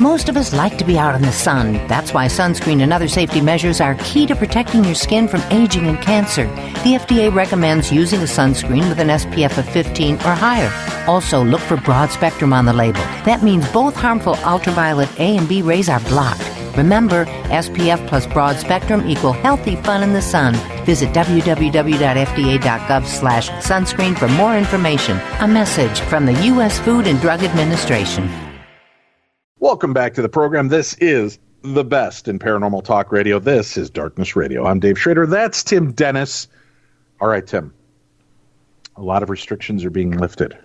Most of us like to be out in the sun. That's why sunscreen and other safety measures are key to protecting your skin from aging and cancer. The FDA recommends using a sunscreen with an SPF of 15 or higher. Also, look for broad spectrum on the label. That means both harmful ultraviolet A and B rays are blocked. Remember, SPF plus broad spectrum equal healthy fun in the sun. Visit www.fda.gov/sunscreen for more information. A message from the U.S. Food and Drug Administration. Welcome back to the program. This is the best in paranormal talk radio. This is Darkness Radio. I'm Dave Schrader. That's Tim Dennis. All right, Tim. A lot of restrictions are being lifted.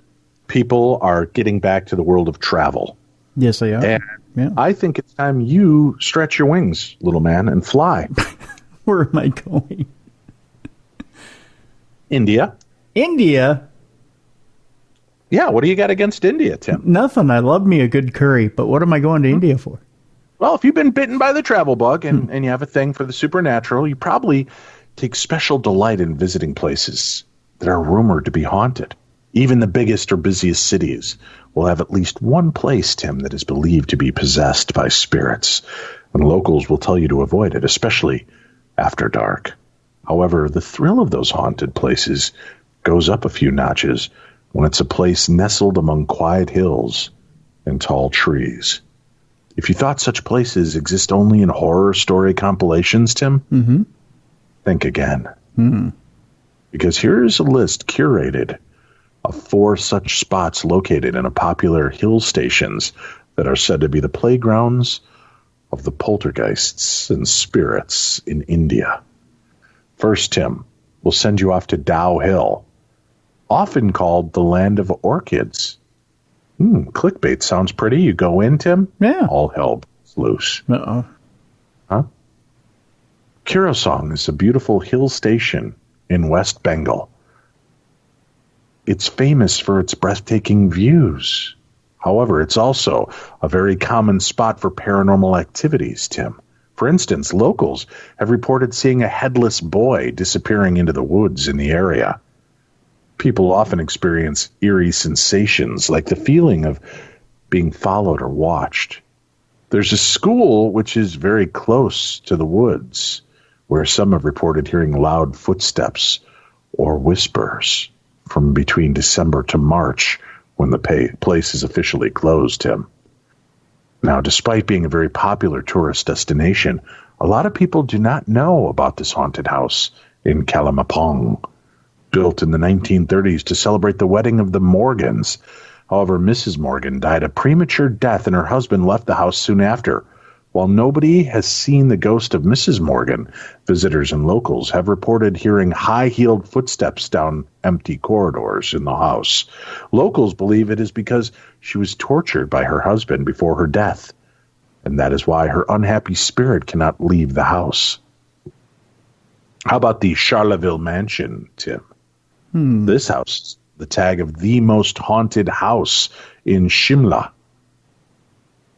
People are getting back to the world of travel. Yes, they are. And yeah. I think it's time you stretch your wings, little man, and fly. Where am I going? India. India? Yeah, what do you got against India, Tim? Nothing. I love me a good curry, but what am I going to India for? Well, if you've been bitten by the travel bug and you have a thing for the supernatural, you probably take special delight in visiting places that are rumored to be haunted. Even the biggest or busiest cities will have at least one place, Tim, that is believed to be possessed by spirits, and locals will tell you to avoid it, especially after dark. However, the thrill of those haunted places goes up a few notches when it's a place nestled among quiet hills and tall trees. If you thought such places exist only in horror story compilations, Tim, think again. Because here's a list curated of 4 such spots located in a popular hill stations that are said to be the playgrounds of the poltergeists and spirits in India. First, Tim, we'll send you off to Dow Hill, often called the land of orchids. Clickbait sounds pretty. You go in, Tim? Yeah. All hell breaks loose. Uh-oh. Huh? Kirosong is a beautiful hill station in West Bengal. It's famous for its breathtaking views. However, it's also a very common spot for paranormal activities, Tim. For instance, locals have reported seeing a headless boy disappearing into the woods in the area. People often experience eerie sensations, like the feeling of being followed or watched. There's a school which is very close to the woods, where some have reported hearing loud footsteps or whispers from between December to March, when the place is officially closed, Tim. Now, despite being a very popular tourist destination, a lot of people do not know about this haunted house in Kalimpong, built in the 1930s to celebrate the wedding of the Morgans. However, Mrs. Morgan died a premature death and her husband left the house soon after. While nobody has seen the ghost of Mrs. Morgan, visitors and locals have reported hearing high-heeled footsteps down empty corridors in the house. Locals believe it is because she was tortured by her husband before her death, and that is why her unhappy spirit cannot leave the house. How about the Charleville Mansion, Tim? This house, the tag of the most haunted house in Shimla.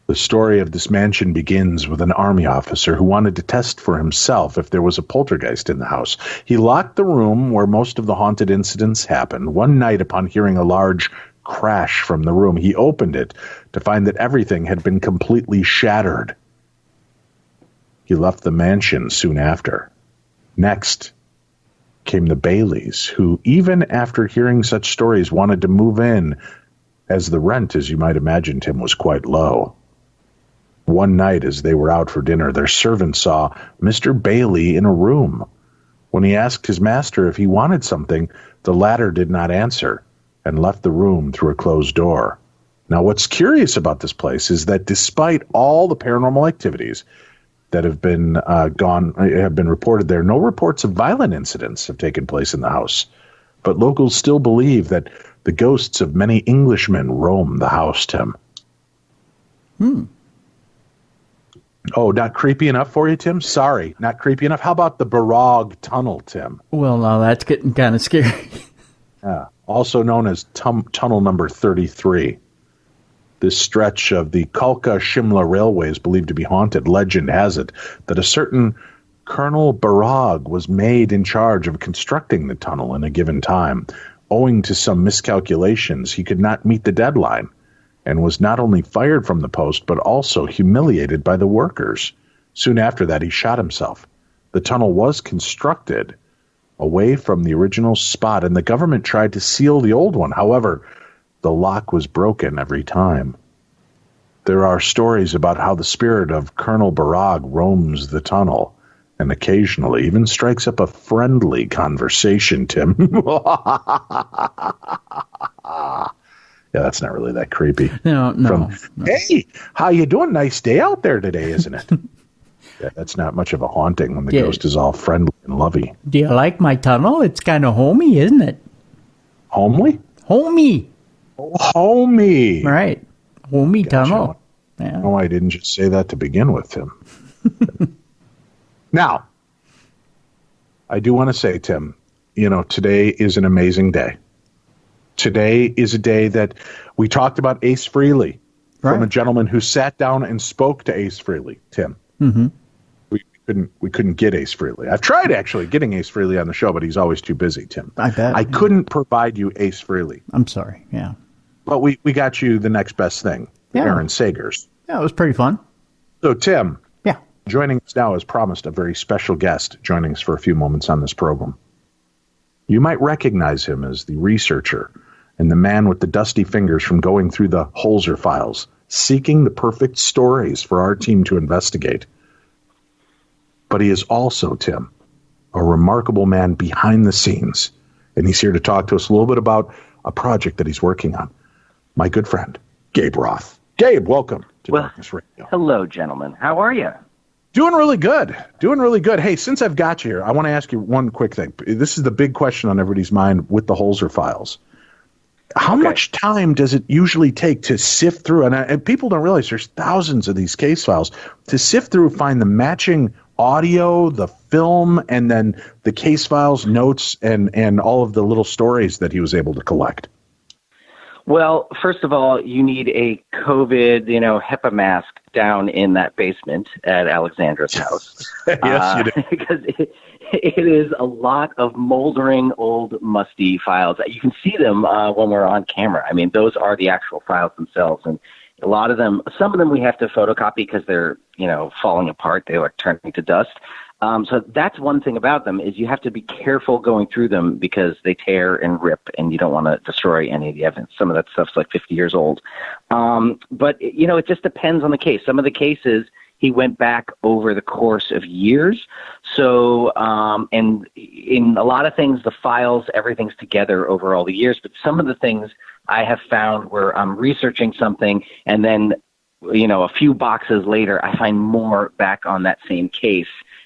The story of this mansion begins with an army officer who wanted to test for himself if there was a poltergeist in the house. He locked the room where most of the haunted incidents happened. One night, upon hearing a large crash from the room, he opened it to find that everything had been completely shattered. He left the mansion soon after. Next came the Baileys, who, even after hearing such stories, wanted to move in, as the rent, as you might imagine, Tim, was quite low. One night, as they were out for dinner, their servant saw Mr. Bailey in a room. When he asked his master if he wanted something, the latter did not answer and left the room through a closed door. Now, what's curious about this place is that despite all the paranormal activities that have been reported there, no reports of violent incidents have taken place in the house. But locals still believe that the ghosts of many Englishmen roam the house, Tim. Oh, not creepy enough for you, Tim? Sorry, not creepy enough. How about the Barrag Tunnel, Tim? Well, now that's getting kind of scary. Also known as Tunnel Number 33. This stretch of the Kalka-Shimla Railway is believed to be haunted. Legend has it that a certain Colonel Barrag was made in charge of constructing the tunnel in a given time. Owing to some miscalculations, he could not meet the deadline and was not only fired from the post, but also humiliated by the workers. Soon after that, he shot himself. The tunnel was constructed away from the original spot, and the government tried to seal the old one. However, the lock was broken every time. There are stories about how the spirit of Colonel Barag roams the tunnel and occasionally even strikes up a friendly conversation, Tim. Yeah, that's not really that creepy. No. Hey, how you doing? Nice day out there today, isn't it? Yeah, that's not much of a haunting when the ghost is all friendly and lovey. Do you like my tunnel? It's kind of homey, isn't it? Homely? Homey. Oh, homey. Right. Homey tunnel. Yeah. No, I didn't just say that to begin with, Tim. Now, I do want to say, Tim, today is an amazing day. Today is a day that we talked about Ace Frehley from a gentleman who sat down and spoke to Ace Frehley, Tim. Mm-hmm. We couldn't get Ace Frehley. I've tried actually getting Ace Frehley on the show, but he's always too busy, Tim. I bet. I couldn't provide you Ace Frehley. I'm sorry. Yeah. But we got you the next best thing, Aaron Sagers. Yeah, it was pretty fun. So, Tim. Yeah. Joining us now, as promised, a very special guest joining us for a few moments on this program. You might recognize him as the researcher and the man with the dusty fingers from going through the Holzer files, seeking the perfect stories for our team to investigate. But he is also, Tim, a remarkable man behind the scenes. And he's here to talk to us a little bit about a project that he's working on. My good friend, Gabe Roth. Gabe, welcome to Darkness Radio. Hello, gentlemen. How are you? Doing really good. Hey, since I've got you here, I want to ask you one quick thing. This is the big question on everybody's mind with the Holzer files. How much time does it usually take to sift through? And people don't realize there's thousands of these case files to sift through, find the matching audio, the film, and then the case files, notes, and all of the little stories that he was able to collect. Well, first of all, you need a COVID, HEPA mask down in that basement at Alexandra's house. Yes, you do. Because it is a lot of moldering, old, musty files. You can see them when we're on camera. I mean, those are the actual files themselves. And a lot of them, some of them we have to photocopy because they're, falling apart. They are turning to dust. So that's one thing about them is you have to be careful going through them because they tear and rip and you don't want to destroy any of the evidence. Some of that stuff's like 50 years old. But, it just depends on the case. Some of the cases he went back over the course of years. So, and in a lot of things, the files, everything's together over all the years. But some of the things I have found where I'm researching something and then, a few boxes later, I find more back on that same case.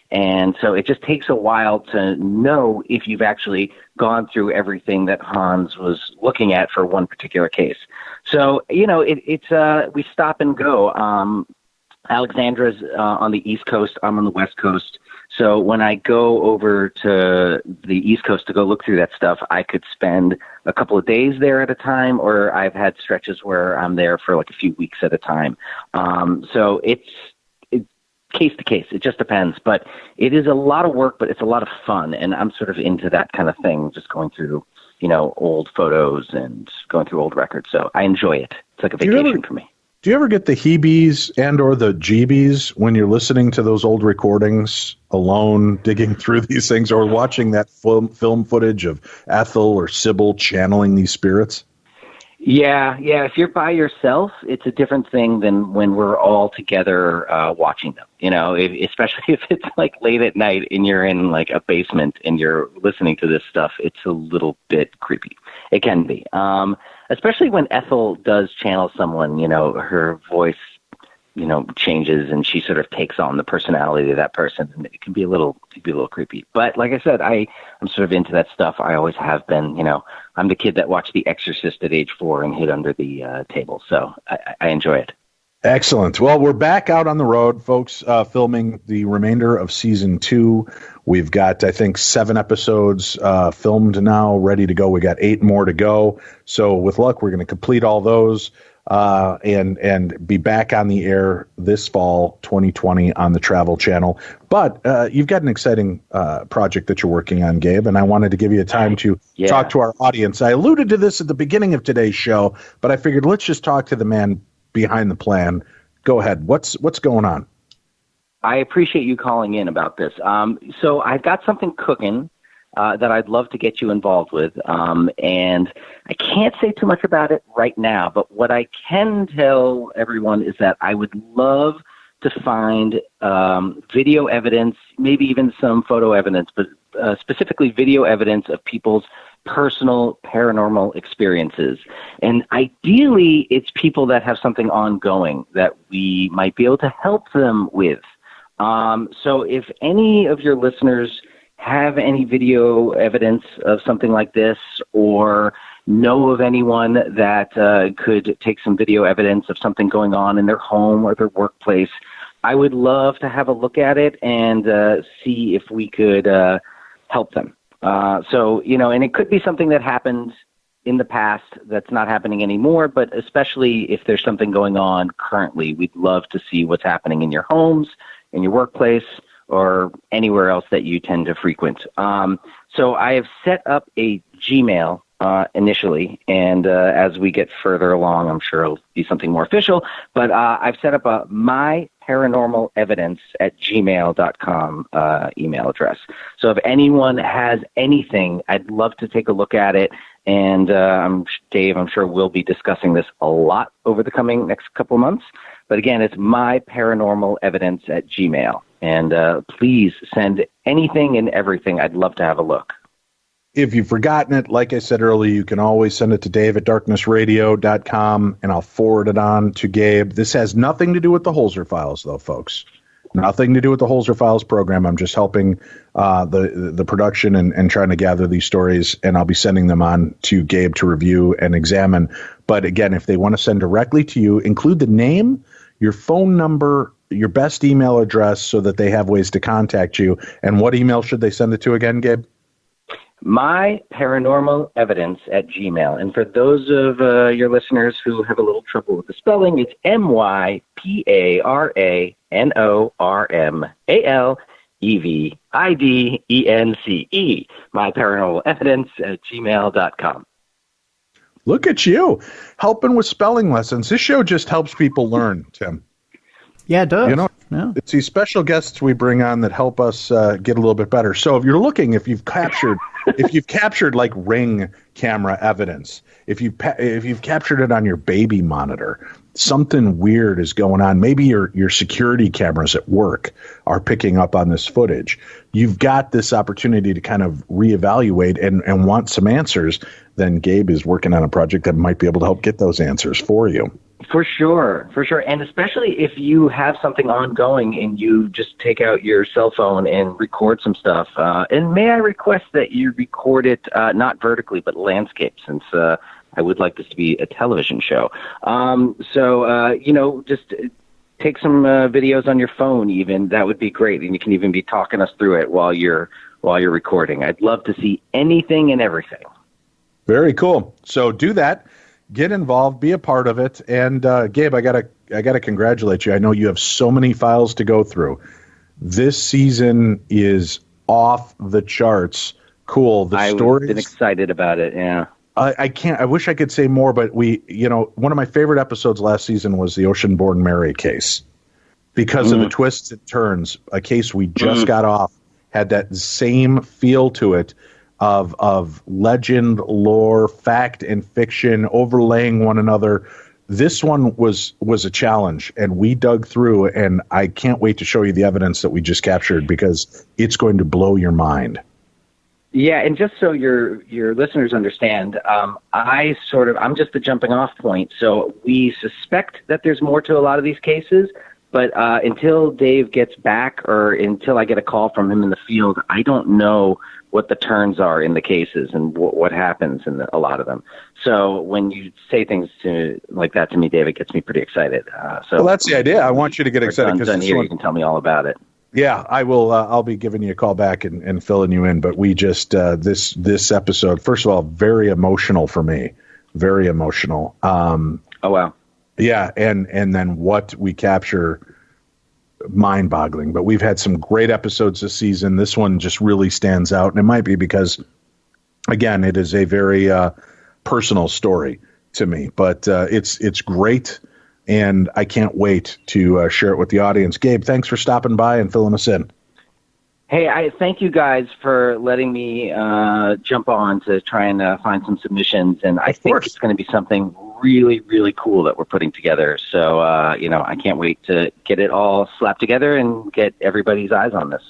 And so it just takes a while to know if you've actually gone through everything that Hans was looking at for one particular case. So, it's we stop and go. Alexandra's on the East Coast. I'm on the West Coast. So when I go over to the East Coast to go look through that stuff, I could spend a couple of days there at a time, or I've had stretches where I'm there for like a few weeks at a time. So it's case to case. It just depends. But it is a lot of work, but it's a lot of fun. And I'm sort of into that kind of thing, just going through, old photos and going through old records. So I enjoy it. It's like a vacation for me. Do you ever get the heebies and or the jeebies when you're listening to those old recordings alone, digging through these things, or watching that film footage of Ethel or Sybil channeling these spirits? Yeah. If you're by yourself, it's a different thing than when we're all together watching them. Especially if it's like late at night and you're in like a basement and you're listening to this stuff, it's a little bit creepy. It can be. Especially when Ethel does channel someone, her voice, changes and she sort of takes on the personality of that person. And it can be a little creepy. But like I said, I'm sort of into that stuff. I always have been, I'm the kid that watched The Exorcist at age 4 and hid under the table. So I enjoy it. Excellent. Well, we're back out on the road, folks, filming the remainder of season 2. We've got, I think, 7 episodes filmed now, ready to go. We got 8 more to go. So with luck, we're going to complete all those and be back on the air this fall, 2020, on the Travel Channel. But you've got an exciting project that you're working on, Gabe, and I wanted to give you a time to talk to our audience. I alluded to this at the beginning of today's show, but I figured let's just talk to the man behind the plan. Go ahead. What's going on? I appreciate you calling in about this. So I've got something cooking. that I'd love to get you involved with. And I can't say too much about it right now, but what I can tell everyone is that I would love to find video evidence, maybe even some photo evidence, but specifically video evidence of people's personal paranormal experiences. And ideally, it's people that have something ongoing that we might be able to help them with. So if any of your listeners have any video evidence of something like this, or know of anyone that could take some video evidence of something going on in their home or their workplace, I would love to have a look at it and see if we could help them. So, and it could be something that happened in the past that's not happening anymore, but especially if there's something going on currently, we'd love to see what's happening in your homes, in your workplace, or anywhere else that you tend to frequent. So I have set up a Gmail initially, and as we get further along, I'm sure it'll be something more official, but I've set up a myparanormalevidence@gmail.com email address. So if anyone has anything, I'd love to take a look at it, and Dave, I'm sure we'll be discussing this a lot over the coming next couple of months, but again, it's myparanormalevidence@gmail, and please send anything and everything. I'd love to have a look. If you've forgotten it, like I said earlier, you can always send it to dave@darknessradio.com, and I'll forward it on to Gabe. This has nothing to do with the Holzer Files, though, folks. Nothing to do with the Holzer Files program. I'm just helping the production and trying to gather these stories, and I'll be sending them on to Gabe to review and examine. But again, if they want to send directly to you, include the name, your phone number, your best email address so that they have ways to contact you. And what email should they send it to again, Gabe? myparanormalevidence@gmail. And for those of your listeners who have a little trouble with the spelling, it's myparanormalevidence, myparanormalevidence@gmail.com. Look at you, helping with spelling lessons. This show just helps people learn, Tim. Yeah, it does. It's these special guests we bring on that help us get a little bit better. So if you're looking, if you've captured like Ring camera evidence, if you've captured it on your baby monitor, something weird is going on. Maybe your security cameras at work are picking up on this footage. You've got this opportunity to kind of reevaluate and want some answers. Then Gabe is working on a project that might be able to help get those answers for you. For sure. And especially if you have something ongoing and you just take out your cell phone and record some stuff. And may I request that you record it not vertically, but landscape, since I would like this to be a television show. Just take some videos on your phone even. That would be great. And you can even be talking us through it while you're recording. I'd love to see anything and everything. Very cool. So do that. Get involved, be a part of it, and Gabe, I gotta congratulate you. I know you have so many files to go through. This season is off the charts. Cool. I've been excited about it. Yeah. I wish I could say more, but one of my favorite episodes last season was the Ocean-Born Mary case, because of the twists and turns. A case we just got off had that same feel to it. Of legend, lore, fact, and fiction overlaying one another. This one was a challenge, and we dug through, and I can't wait to show you the evidence that we just captured, because it's going to blow your mind. Yeah, and just so your listeners understand, I'm just the jumping off point. So we suspect that there's more to a lot of these cases, but until Dave gets back or until I get a call from him in the field, I don't know what the turns are in the cases and what happens in a lot of them. So when you say things like that to me, Dave, it gets me pretty excited. Well, that's the idea. I want you to get excited, because you can tell me all about it. Yeah, I will. I'll be giving you a call back and filling you in. But we just this episode, first of all, very emotional for me. Very emotional. Oh wow. Yeah, and then what we capture, mind-boggling. But we've had some great episodes this season. This one just really stands out, and it might be because, again, it is a very personal story to me. But it's great, and I can't wait to share it with the audience. Gabe, thanks for stopping by and filling us in. Hey, I thank you guys for letting me jump on to try and find some submissions, and I think it's going to be something really, really cool that we're putting together. So, I can't wait to get it all slapped together and get everybody's eyes on this.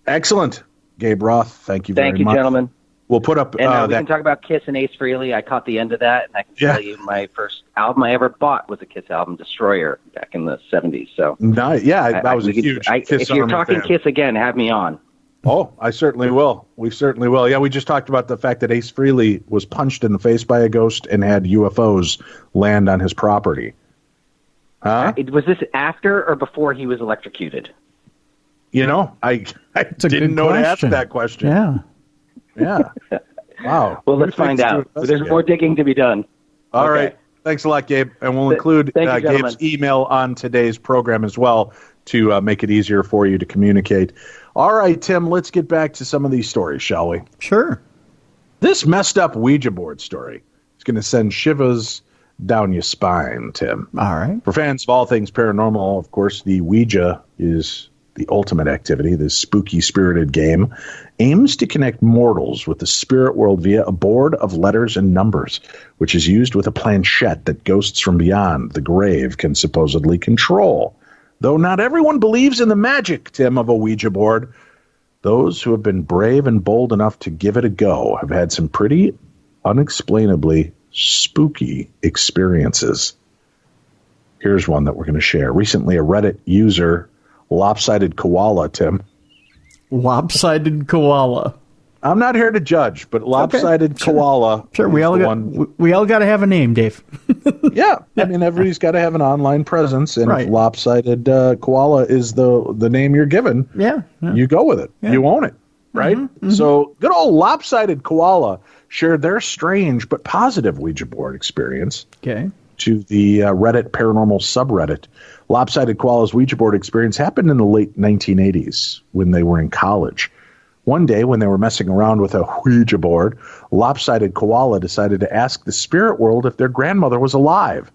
Excellent. Gabe Roth, thank you very much. Thank you, gentlemen. We'll put up and we can talk about Kiss and Ace Frehley. I caught the end of that, and I can tell you my first album I ever bought was a Kiss album, Destroyer, back in the 70s. So, that was a huge Kiss. If you're talking fan. Kiss again, have me on. Oh, I certainly will. We certainly will. Yeah, we just talked about the fact that Ace Frehley was punched in the face by a ghost and had UFOs land on his property. Huh? Was this after or before he was electrocuted? I didn't know to ask that question. Yeah. Wow. Well, let's find out. There's more digging to be done. All right. Thanks a lot, Gabe. And we'll include Gabe's email on today's program as well to make it easier for you to communicate. All right, Tim, let's get back to some of these stories, shall we? Sure. This messed up Ouija board story is going to send shivers down your spine, Tim. All right. For fans of all things paranormal, of course, the Ouija is the ultimate activity. This spooky, spirited game aims to connect mortals with the spirit world via a board of letters and numbers, which is used with a planchette that ghosts from beyond the grave can supposedly control. Though not everyone believes in the magic, Tim, of a Ouija board, those who have been brave and bold enough to give it a go have had some pretty unexplainably spooky experiences. Here's one that we're going to share. Recently, a Reddit user, Lopsided Koala, Tim. Lopsided Koala. I'm not here to judge, but Lopsided Koala. Sure, we all got to have a name, Dave. Yeah, I mean, everybody's got to have an online presence, and if Lopsided Koala is the name you're given, you go with it. Yeah. You own it, right? Mm-hmm. So good old Lopsided Koala shared their strange but positive Ouija board experience to the Reddit paranormal subreddit. Lopsided Koala's Ouija board experience happened in the late 1980s when they were in college. One day, when they were messing around with a Ouija board, Lopsided Koala decided to ask the spirit world if their grandmother was alive.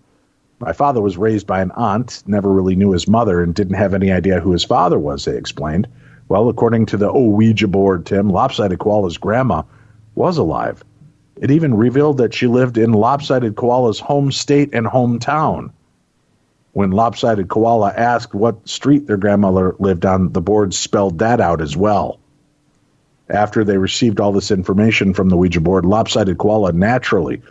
My father was raised by an aunt, never really knew his mother, and didn't have any idea who his father was, they explained. Well, according to the Ouija board, Tim, Lopsided Koala's grandma was alive. It even revealed that she lived in Lopsided Koala's home state and hometown. When Lopsided Koala asked what street their grandmother lived on, the board spelled that out as well. After they received all this information from the Ouija board, Lopsided Koala naturally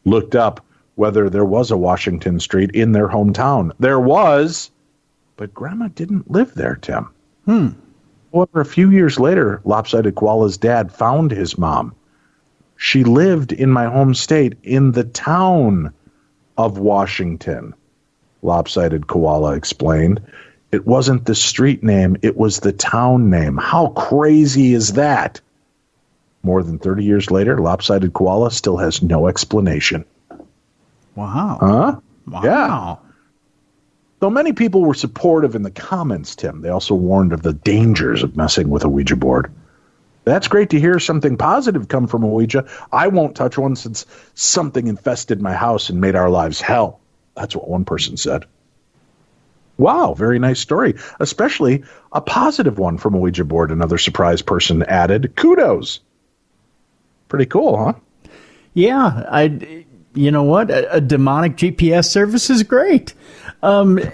looked up whether there was a Washington Street in their hometown. There was, but Grandma didn't live there, Tim. However, a few years later, Lopsided Koala's dad found his mom. She lived in my home state in the town of Washington, Lopsided Koala explained. It wasn't the street name, it was the town name. How crazy is that? More than 30 years later, Lopsided Koala still has no explanation. Wow. Huh? Wow. Yeah. Though many people were supportive in the comments, Tim, they also warned of the dangers of messing with a Ouija board. That's great to hear something positive come from a Ouija. I won't touch one since something infested my house and made our lives hell. That's what one person said. Wow, very nice story, especially a positive one from a Ouija board, another surprise person added. Kudos. Pretty cool, huh? Yeah, you know what? A demonic GPS service is great. Dude,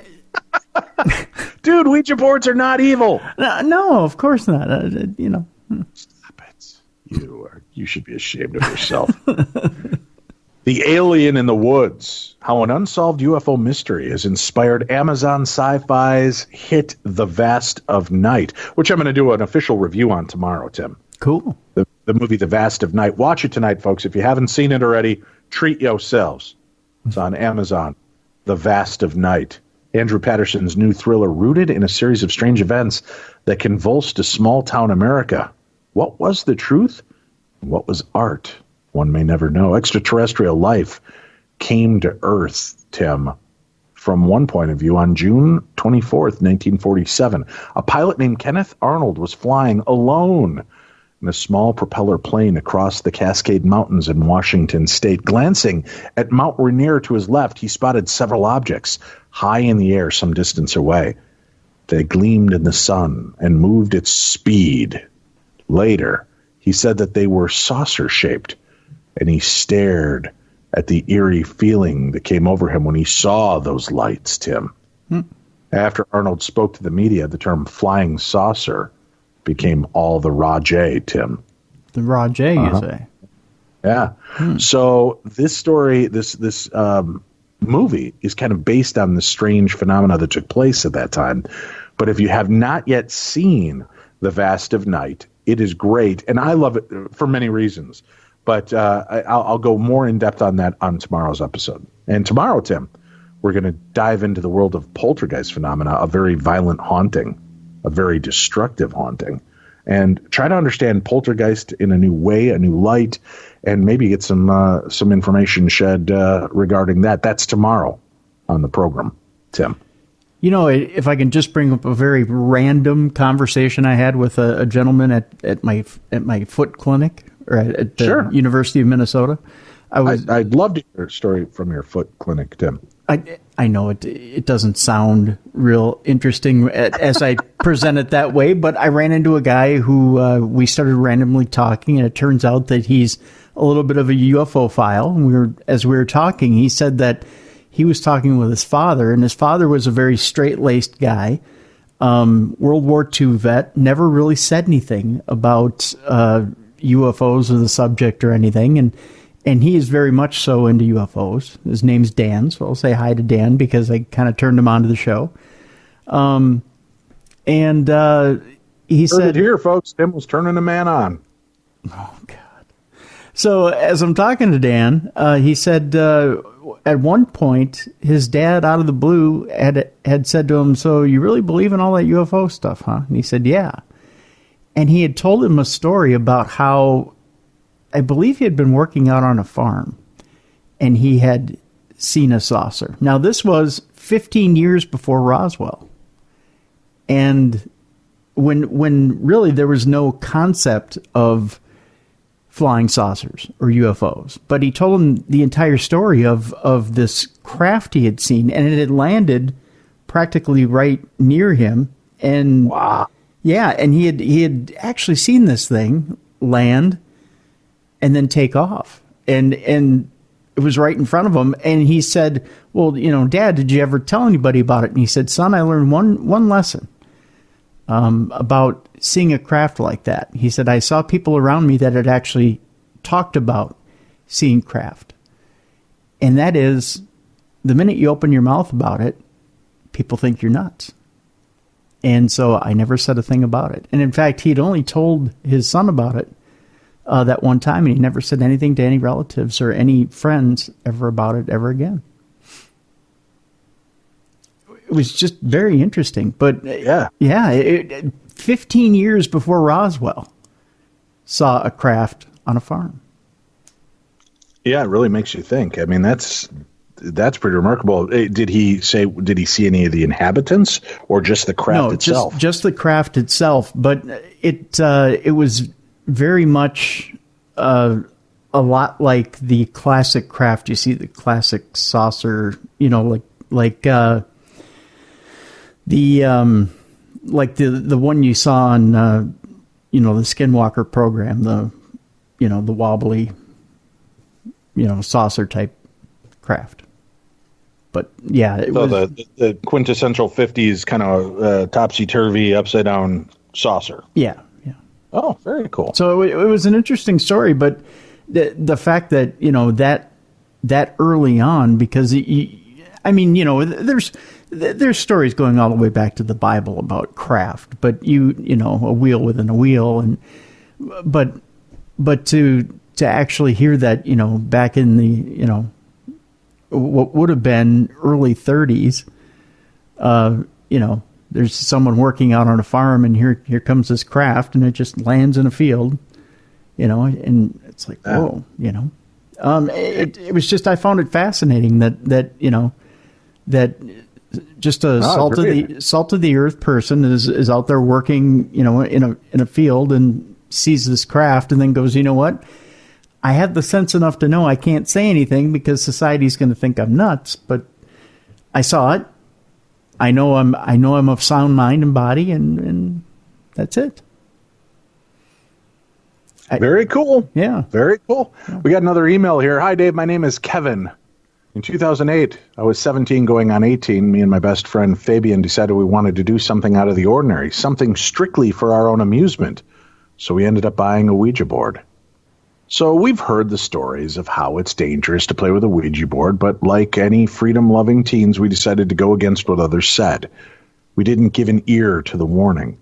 Ouija boards are not evil. No, of course not. Stop it. You should be ashamed of yourself. The Alien in the Woods, how an unsolved UFO mystery has inspired Amazon Sci-Fi's hit The Vast of Night, which I'm going to do an official review on tomorrow, Tim. Cool. The movie The Vast of Night. Watch it tonight, folks. If you haven't seen it already, treat yourselves. It's on Amazon. The Vast of Night. Andrew Patterson's new thriller rooted in a series of strange events that convulsed a small-town America. What was the truth? What was art? One may never know. Extraterrestrial life came to Earth, Tim, from one point of view on June 24th, 1947. A pilot named Kenneth Arnold was flying alone in a small propeller plane across the Cascade Mountains in Washington state. Glancing at Mount Rainier to his left, he spotted several objects high in the air some distance away. They gleamed in the sun and moved at speed. Later, he said that they were saucer-shaped, and he stared at the eerie feeling that came over him when he saw those lights, Tim. After Arnold spoke to the media, the term flying saucer became all the rage, Tim. The rage, you say? Yeah. So this story, this movie is kind of based on the strange phenomena that took place at that time. But if you have not yet seen The Vast of Night, it is great. And I love it for many reasons. But I'll go more in depth on that on tomorrow's episode. And tomorrow, Tim, we're going to dive into the world of poltergeist phenomena, a very violent haunting, a very destructive haunting, and try to understand poltergeist in a new way, a new light, and maybe get some information shed regarding that. That's tomorrow on the program, Tim. You know, if I can just bring up a very random conversation I had with a gentleman at my foot clinic, or at the University of Minnesota. I'd love to hear a story from your foot clinic, Tim. I know it doesn't sound real interesting as I present it that way, but I ran into a guy who we started randomly talking, and it turns out that he's a little bit of a UFO file. And as we were talking, he said that he was talking with his father, and his father was a very straight-laced guy, World War II vet, never really said anything about UFOs or the subject or anything, and he is very much so into UFOs. His name's Dan, so I'll say hi to Dan because I kind of turned him onto the show. He said, "Heard it here, folks. Tim was turning a man on." Oh God! So as I'm talking to Dan, he said at one point his dad, out of the blue, had said to him, "So you really believe in all that UFO stuff, huh?" And he said, "Yeah." And he had told him a story about how, I believe he had been working out on a farm and he had seen a saucer. Now, this was 15 years before Roswell. And when really there was no concept of flying saucers or UFOs. But he told him the entire story of this craft he had seen, and it had landed practically right near him. And wow. Yeah, and he had actually seen this thing land and then take off. And it was right in front of him. And he said, "Well, Dad, did you ever tell anybody about it?" And he said, "Son, I learned one lesson about seeing a craft like that." He said, "I saw people around me that had actually talked about seeing craft. And that is, the minute you open your mouth about it, people think you're nuts." And so I never said a thing about it. And in fact, he'd only told his son about it that one time, and he never said anything to any relatives or any friends ever about it ever again. It was just very interesting. But yeah, 15 years before Roswell, saw a craft on a farm. Yeah, it really makes you think. I mean, that's pretty remarkable. Did he see any of the inhabitants or just the craft itself? Just the craft itself. But it was very much a lot like the classic craft. You see the classic saucer, like the one you saw on the Skinwalker program, the wobbly, saucer type craft. But yeah, the quintessential 50s kind of topsy-turvy, upside-down saucer. Yeah. Oh, very cool. So it was an interesting story, but the fact that that early on, because there's stories going all the way back to the Bible about craft, but a wheel within a wheel, but to actually hear that back in the what would have been early 30s, there's someone working out on a farm, and here comes this craft, and it just lands in a field, and it's like, whoa, it was just, I found it fascinating that just a salt of the earth person is out there working, in a field and sees this craft and then goes, "You know what? I have the sense enough to know I can't say anything because society's going to think I'm nuts, but I saw it. I know I'm of sound mind and body, and that's it. Very cool. Yeah. Very cool. We got another email here. Hi, Dave. My name is Kevin. In 2008, I was 17 going on 18. Me and my best friend Fabian decided we wanted to do something out of the ordinary, something strictly for our own amusement. So we ended up buying a Ouija board. So we've heard the stories of how it's dangerous to play with a Ouija board, but like any freedom-loving teens, we decided to go against what others said. We didn't give an ear to the warning.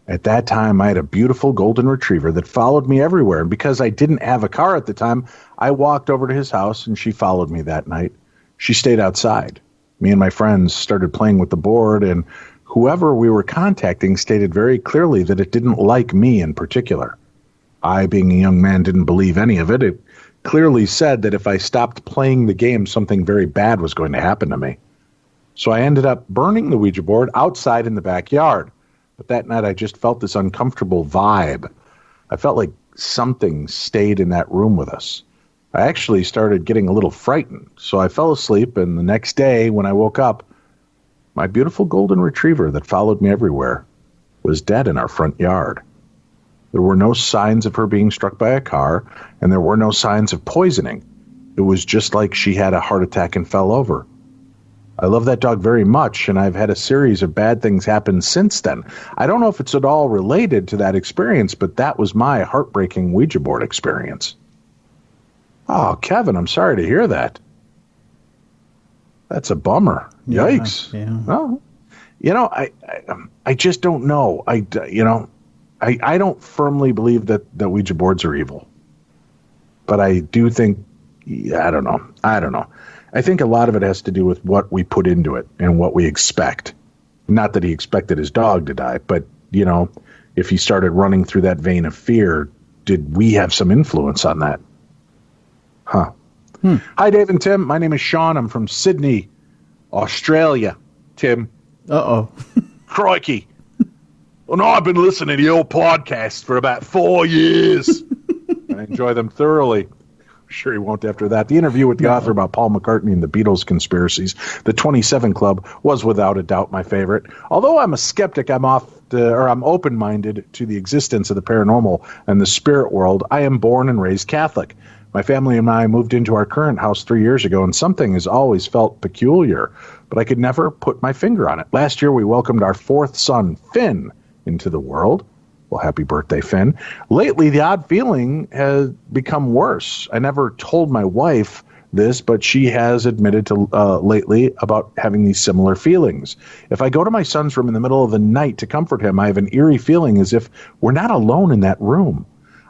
At that time, I had a beautiful golden retriever that followed me everywhere, and because I didn't have a car at the time, I walked over to his house, and she followed me that night. She stayed outside. Me and my friends started playing with the board, and whoever we were contacting stated very clearly that it didn't like me in particular. I, being a young man, didn't believe any of it. It clearly said that if I stopped playing the game, something very bad was going to happen to me. So I ended up burning the Ouija board outside in the backyard. But that night I just felt this uncomfortable vibe. I felt like something stayed in that room with us. I actually started getting a little frightened. So I fell asleep, and the next day when I woke up, my beautiful golden retriever that followed me everywhere was dead in our front yard. There were no signs of her being struck by a car, and there were no signs of poisoning. It was just like she had a heart attack and fell over. I love that dog very much, and I've had a series of bad things happen since then. I don't know if it's at all related to that experience, but that was my heartbreaking Ouija board experience. Oh, Kevin, I'm sorry to hear that. That's a bummer. Yikes. Yeah. Well, I just don't know. I don't firmly believe that Ouija boards are evil. But I do think, I don't know. I think a lot of it has to do with what we put into it and what we expect. Not that he expected his dog to die, but, if he started running through that vein of fear, did we have some influence on that? Huh. Hi, Dave and Tim. My name is Sean. I'm from Sydney, Australia. Tim. Uh-oh. Crikey. Well, no, I've been listening to your podcast for about 4 years. I enjoy them thoroughly. Sure he won't after that. The interview with the author about Paul McCartney and the Beatles conspiracies, the 27 Club, was without a doubt my favorite. Although I'm a skeptic, I'm open-minded to the existence of the paranormal and the spirit world. I am born and raised Catholic. My family and I moved into our current house 3 years ago, and something has always felt peculiar, but I could never put my finger on it. Last year, we welcomed our fourth son, Finn, into the world. Well, happy birthday, Finn. Lately, the odd feeling has become worse. I never told my wife this, but she has admitted to lately about having these similar feelings. If I go to my son's room in the middle of the night to comfort him, I have an eerie feeling as if we're not alone in that room.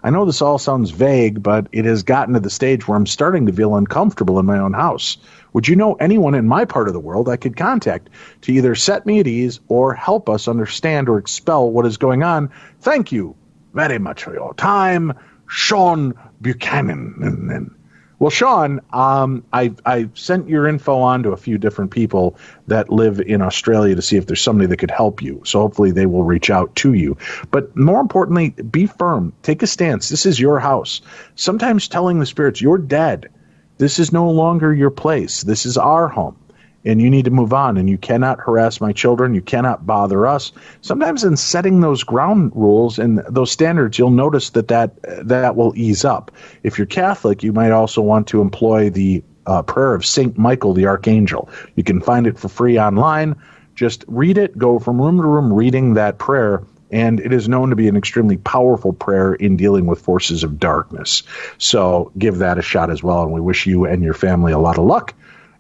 I know this all sounds vague, but it has gotten to the stage where I'm starting to feel uncomfortable in my own house. Would you know anyone in my part of the world I could contact to either set me at ease or help us understand or expel what is going on? Thank you very much for your time, Sean Buchanan. Well, Sean, I sent your info on to a few different people that live in Australia to see if there's somebody that could help you. So hopefully they will reach out to you. But more importantly, be firm. Take a stance. This is your house. Sometimes telling the spirits, you're dead. This is no longer your place. This is our home. And you need to move on. And you cannot harass my children. You cannot bother us. Sometimes in setting those ground rules and those standards, you'll notice that will ease up. If you're Catholic, you might also want to employ the prayer of St. Michael the Archangel. You can find it for free online. Just read it. Go from room to room reading that prayer. And it is known to be an extremely powerful prayer in dealing with forces of darkness. So give that a shot as well. And we wish you and your family a lot of luck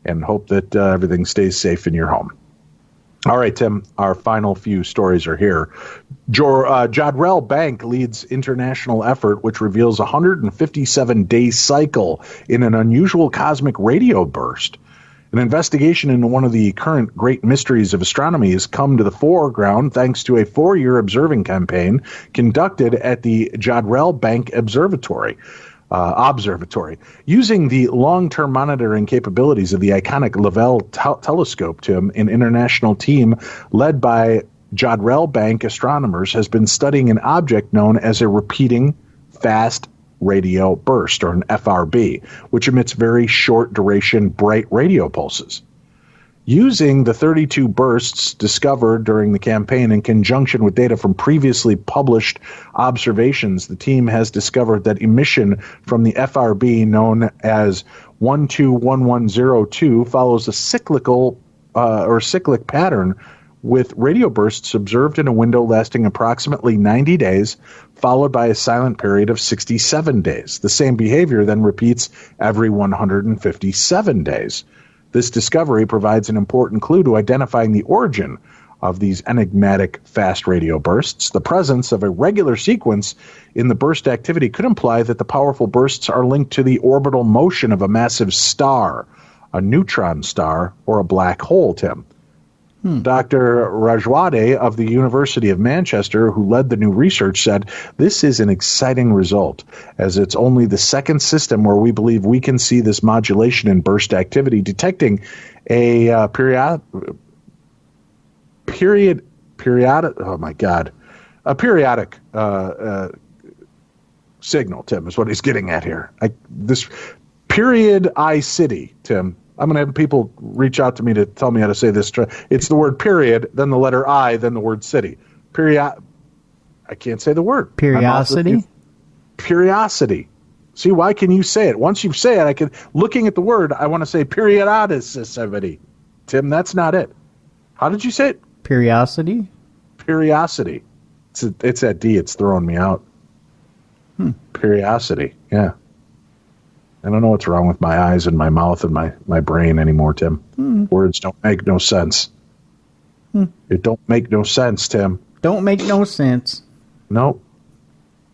and hope that everything stays safe in your home. All right, Tim, our final few stories are here. Jodrell Bank leads international effort which reveals a 157-day cycle in an unusual cosmic radio burst. An investigation into one of the current great mysteries of astronomy has come to the foreground thanks to a 4-year observing campaign conducted at the Jodrell Bank Observatory. Using the long-term monitoring capabilities of the iconic Lovell telescope, Tim, an international team led by Jodrell Bank astronomers has been studying an object known as a repeating fast radio burst, or an FRB, which emits very short duration bright radio pulses. Using the 32 bursts discovered during the campaign in conjunction with data from previously published observations, the team has discovered that emission from the FRB known as 121102 follows a cyclic pattern with radio bursts observed in a window lasting approximately 90 days, followed by a silent period of 67 days. The same behavior then repeats every 157 days. This discovery provides an important clue to identifying the origin of these enigmatic fast radio bursts. The presence of a regular sequence in the burst activity could imply that the powerful bursts are linked to the orbital motion of a massive star, a neutron star, or a black hole, Tim. Dr. Rajwade of the University of Manchester, who led the new research, said, "This is an exciting result, as it's only the second system where we believe we can see this modulation in burst activity, detecting a periodic signal, Tim, is what he's getting at here. This periodicity, Tim. I'm going to have people reach out to me to tell me how to say this. It's the word period, then the letter I, then the word city. I can't say the word. Periodicity? Periodicity. See, why can you say it? Once you say it, looking at the word, I want to say periodicity. Tim, that's not it. How did you say it? Periodicity? Periodicity. It's that D. It's throwing me out. Periodicity. Yeah. I don't know what's wrong with my eyes and my mouth and my brain anymore, Tim. Words don't make no sense. It don't make no sense, Tim. Don't make no sense. Nope.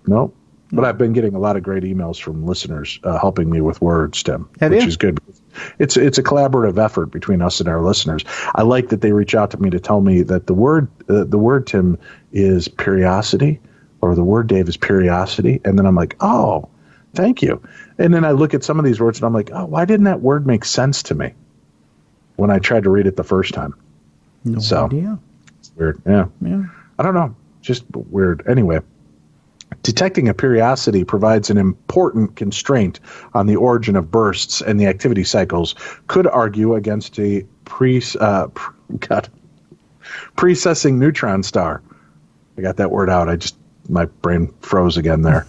But I've been getting a lot of great emails from listeners helping me with words, Tim, which is good. It's a collaborative effort between us and our listeners. I like that they reach out to me to tell me that the word Tim is periodicity, or the word Dave is periodicity, and then I'm like, oh, thank you. And then I look at some of these words and I'm like, oh, why didn't that word make sense to me when I tried to read it the first time? No idea. It's weird. Yeah. I don't know. Just weird. Anyway, detecting a periodicity provides an important constraint on the origin of bursts, and the activity cycles could argue against a precessing neutron star. I got that word out. My brain froze again there.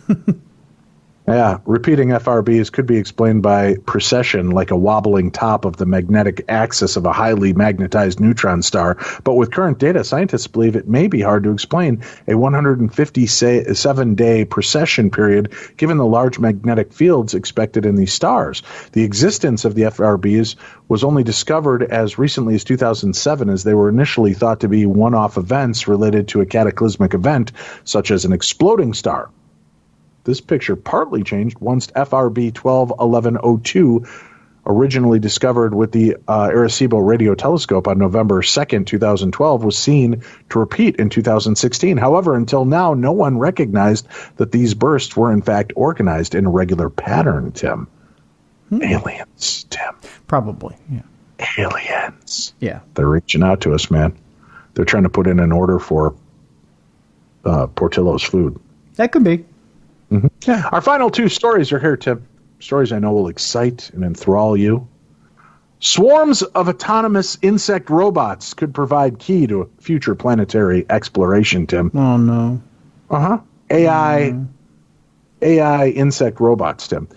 Yeah, repeating FRBs could be explained by precession, like a wobbling top of the magnetic axis of a highly magnetized neutron star. But with current data, scientists believe it may be hard to explain a 157-day precession period, given the large magnetic fields expected in these stars. The existence of the FRBs was only discovered as recently as 2007, as they were initially thought to be one-off events related to a cataclysmic event, such as an exploding star. This picture partly changed once FRB 121102, originally discovered with the Arecibo radio telescope on November 2nd, 2012, was seen to repeat in 2016. However, until now, no one recognized that these bursts were in fact organized in a regular pattern, Tim. Aliens, Tim. Probably, yeah. Aliens. Yeah. They're reaching out to us, man. They're trying to put in an order for Portillo's food. That could be. Yeah. Our final two stories are here, Tim. Stories I know will excite and enthrall you. Swarms of autonomous insect robots could provide key to future planetary exploration, Tim. Oh, no. AI insect robots, Tim.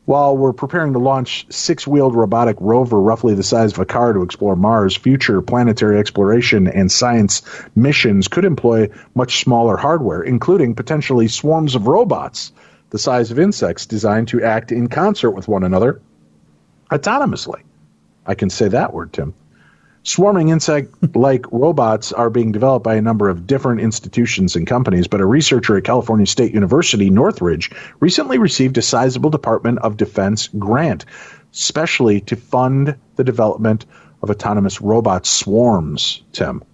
While we're preparing to launch six-wheeled robotic rover roughly the size of a car to explore Mars, future planetary exploration and science missions could employ much smaller hardware, including potentially swarms of robots the size of insects designed to act in concert with one another autonomously. I can say that word, Tim. Swarming insect-like robots are being developed by a number of different institutions and companies, but a researcher at California State University, Northridge, recently received a sizable Department of Defense grant, specially to fund the development of autonomous robot swarms, Tim,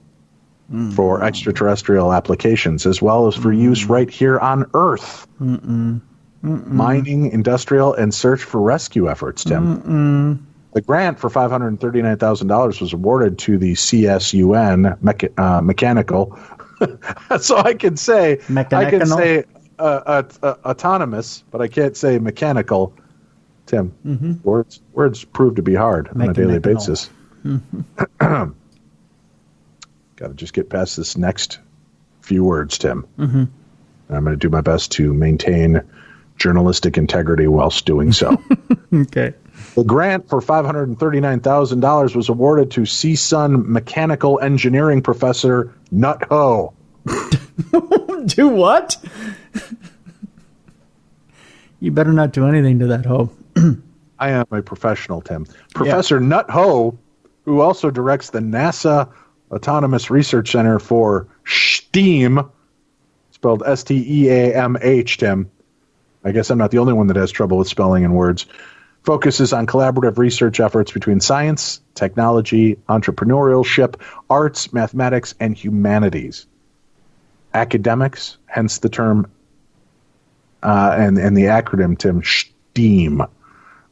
for extraterrestrial applications, as well as for use right here on Earth. Mining, industrial, and search for rescue efforts, Tim. The grant for $539,000 was awarded to the CSUN mechanical. So I can say autonomous, but I can't say mechanical. Tim, words prove to be hard on a daily basis. Got to just get past this next few words, Tim. Mm-hmm. I'm going to do my best to maintain journalistic integrity whilst doing so. Okay. The grant for $539,000 was awarded to CSUN mechanical engineering professor Nut Ho. Do what? You better not do anything to that hoe. I am a professional, Tim. Professor Nut Ho, who also directs the NASA Autonomous Research Center for STEAM, spelled STEAMH, Tim. I guess I'm not the only one that has trouble with spelling and words. Focuses on collaborative research efforts between science, technology, entrepreneurship, arts, mathematics, and humanities. Academics, hence the term and the acronym, Tim, STEAM.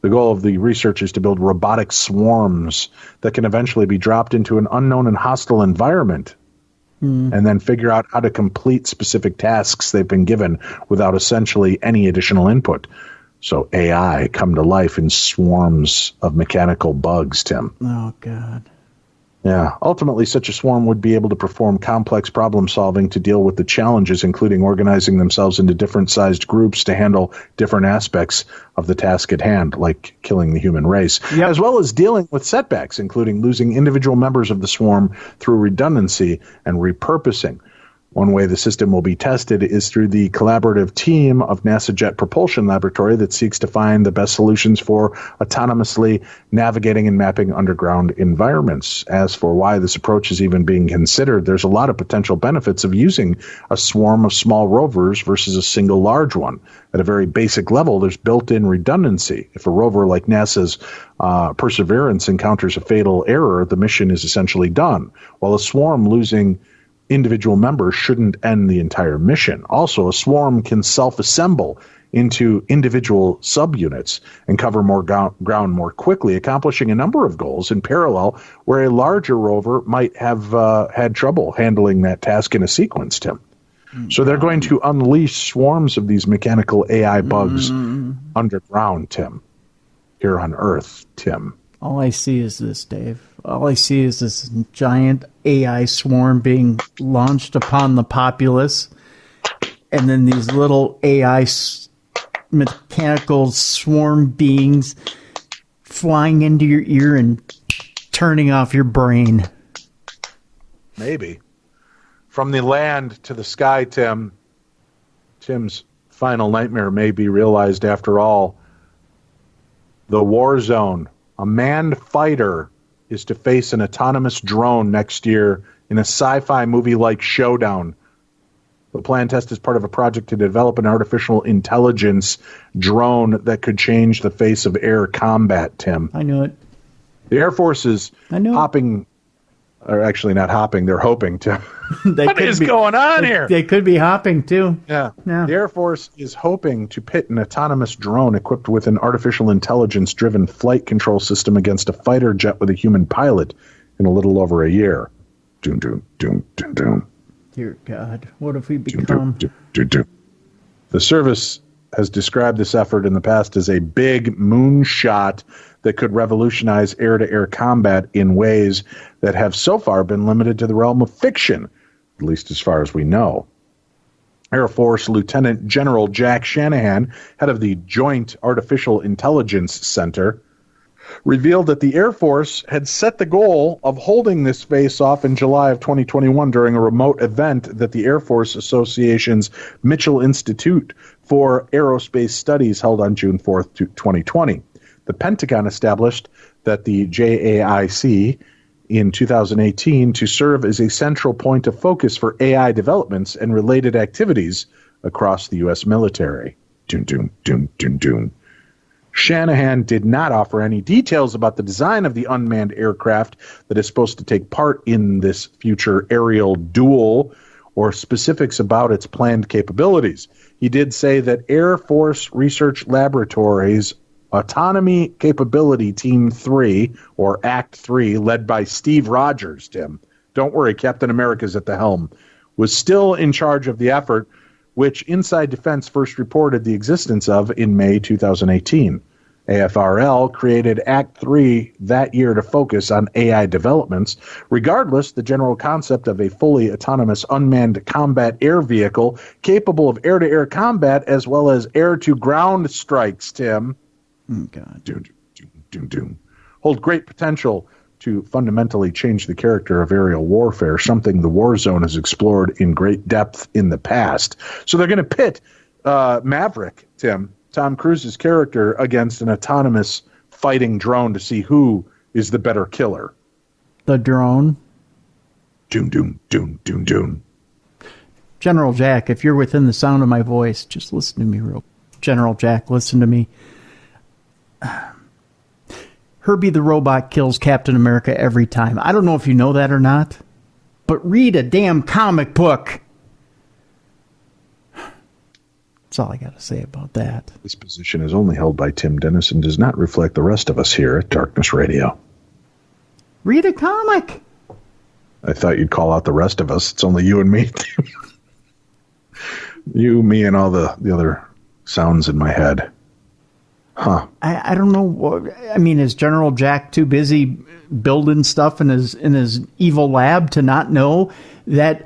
The goal of the research is to build robotic swarms that can eventually be dropped into an unknown and hostile environment and then figure out how to complete specific tasks they've been given without essentially any additional input. So AI come to life in swarms of mechanical bugs, Tim. Oh, God. Yeah. Ultimately, such a swarm would be able to perform complex problem solving to deal with the challenges, including organizing themselves into different sized groups to handle different aspects of the task at hand, like killing the human race, as well as dealing with setbacks, including losing individual members of the swarm through redundancy and repurposing. One way the system will be tested is through the collaborative team of NASA Jet Propulsion Laboratory that seeks to find the best solutions for autonomously navigating and mapping underground environments. As for why this approach is even being considered, there's a lot of potential benefits of using a swarm of small rovers versus a single large one. At a very basic level, there's built-in redundancy. If a rover like NASA's Perseverance encounters a fatal error, the mission is essentially done, while a swarm losing individual members shouldn't end the entire mission. Also, a swarm can self-assemble into individual subunits and cover more ground more quickly, accomplishing a number of goals in parallel where a larger rover might have had trouble handling that task in a sequence, Tim. So they're going to unleash swarms of these mechanical AI bugs underground, Tim, here on Earth, Tim. All I see is this, Dave. All I see is this giant AI swarm being launched upon the populace, and then these little AI mechanical swarm beings flying into your ear and turning off your brain. Maybe. From the land to the sky, Tim. Tim's final nightmare may be realized after all. The war zone. A manned fighter is to face an autonomous drone next year in a sci-fi movie-like showdown. The planned test is part of a project to develop an artificial intelligence drone that could change the face of air combat, Tim. I knew it. The Air Force is hopping, or actually not hopping, they're hoping to. What is going on here? They could be hopping, too. Yeah. The Air Force is hoping to pit an autonomous drone equipped with an artificial intelligence-driven flight control system against a fighter jet with a human pilot in a little over a year. Doom, doom, doom, doom, doom. Dear God, what have we become? Doom, doom, doom. The service has described this effort in the past as a big moonshot that could revolutionize air-to-air combat in ways that have so far been limited to the realm of fiction, at least as far as we know. Air Force Lieutenant General Jack Shanahan, head of the Joint Artificial Intelligence Center, revealed that the Air Force had set the goal of holding this face-off in July of 2021 during a remote event that the Air Force Association's Mitchell Institute for Aerospace Studies held on June 4th, 2020. The Pentagon established that the JAIC in 2018 to serve as a central point of focus for AI developments and related activities across the U.S. military. Doom, doom, doom, doom, doom. Shanahan did not offer any details about the design of the unmanned aircraft that is supposed to take part in this future aerial duel or specifics about its planned capabilities. He did say that Air Force Research Laboratories Autonomy Capability Team 3, or Act 3, led by Steve Rogers, Tim. Don't worry, Captain America's at the helm, was still in charge of the effort, which Inside Defense first reported the existence of in May 2018. AFRL created Act 3 that year to focus on AI developments. Regardless, the general concept of a fully autonomous unmanned combat air vehicle capable of air-to-air combat as well as air-to-ground strikes, Tim, God. hold great potential to fundamentally change the character of aerial warfare, something the war zone has explored in great depth in the past. So they're going to pit Maverick, Tim, Tom Cruise's character, against an autonomous fighting drone to see who is the better killer. The drone. Doom. General Jack, if you're within the sound of my voice, just listen to me General Jack, listen to me. Herbie the Robot kills Captain America every time. I don't know if you know that or not, but read a damn comic book. That's all I got to say about that. This position is only held by Tim Dennis and does not reflect the rest of us here at Darkness Radio. Read a comic. I thought you'd call out the rest of us. It's only you and me. You, me, and all the other sounds in my head. Huh. I don't know. I mean, is General Jack too busy building stuff in his evil lab to not know that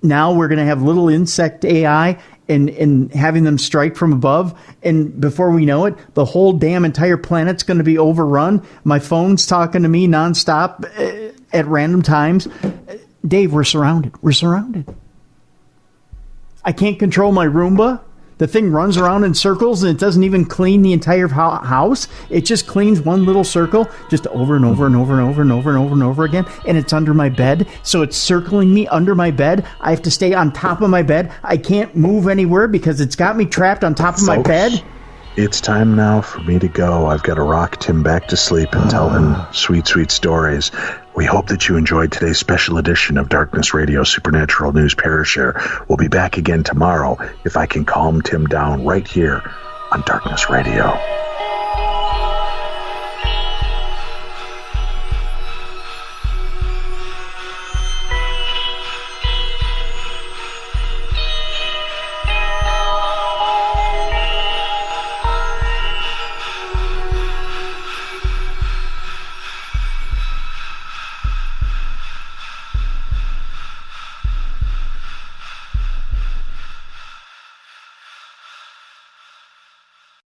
now we're going to have little insect AI and having them strike from above, and before we know it, the whole damn entire planet's going to be overrun? My phone's talking to me nonstop at random times. Dave, we're surrounded. I can't control my Roomba. The thing runs around in circles, and it doesn't even clean the entire house. It just cleans one little circle just over and over and over and over and over and over and over again, and it's under my bed, so it's circling me under my bed. I have to stay on top of my bed. I can't move anywhere because it's got me trapped on top of my bed. It's time now for me to go. I've got to rock Tim back to sleep and tell him sweet, sweet stories. We hope that you enjoyed today's special edition of Darkness Radio Supernatural News Parashare. We'll be back again tomorrow if I can calm Tim down right here on Darkness Radio.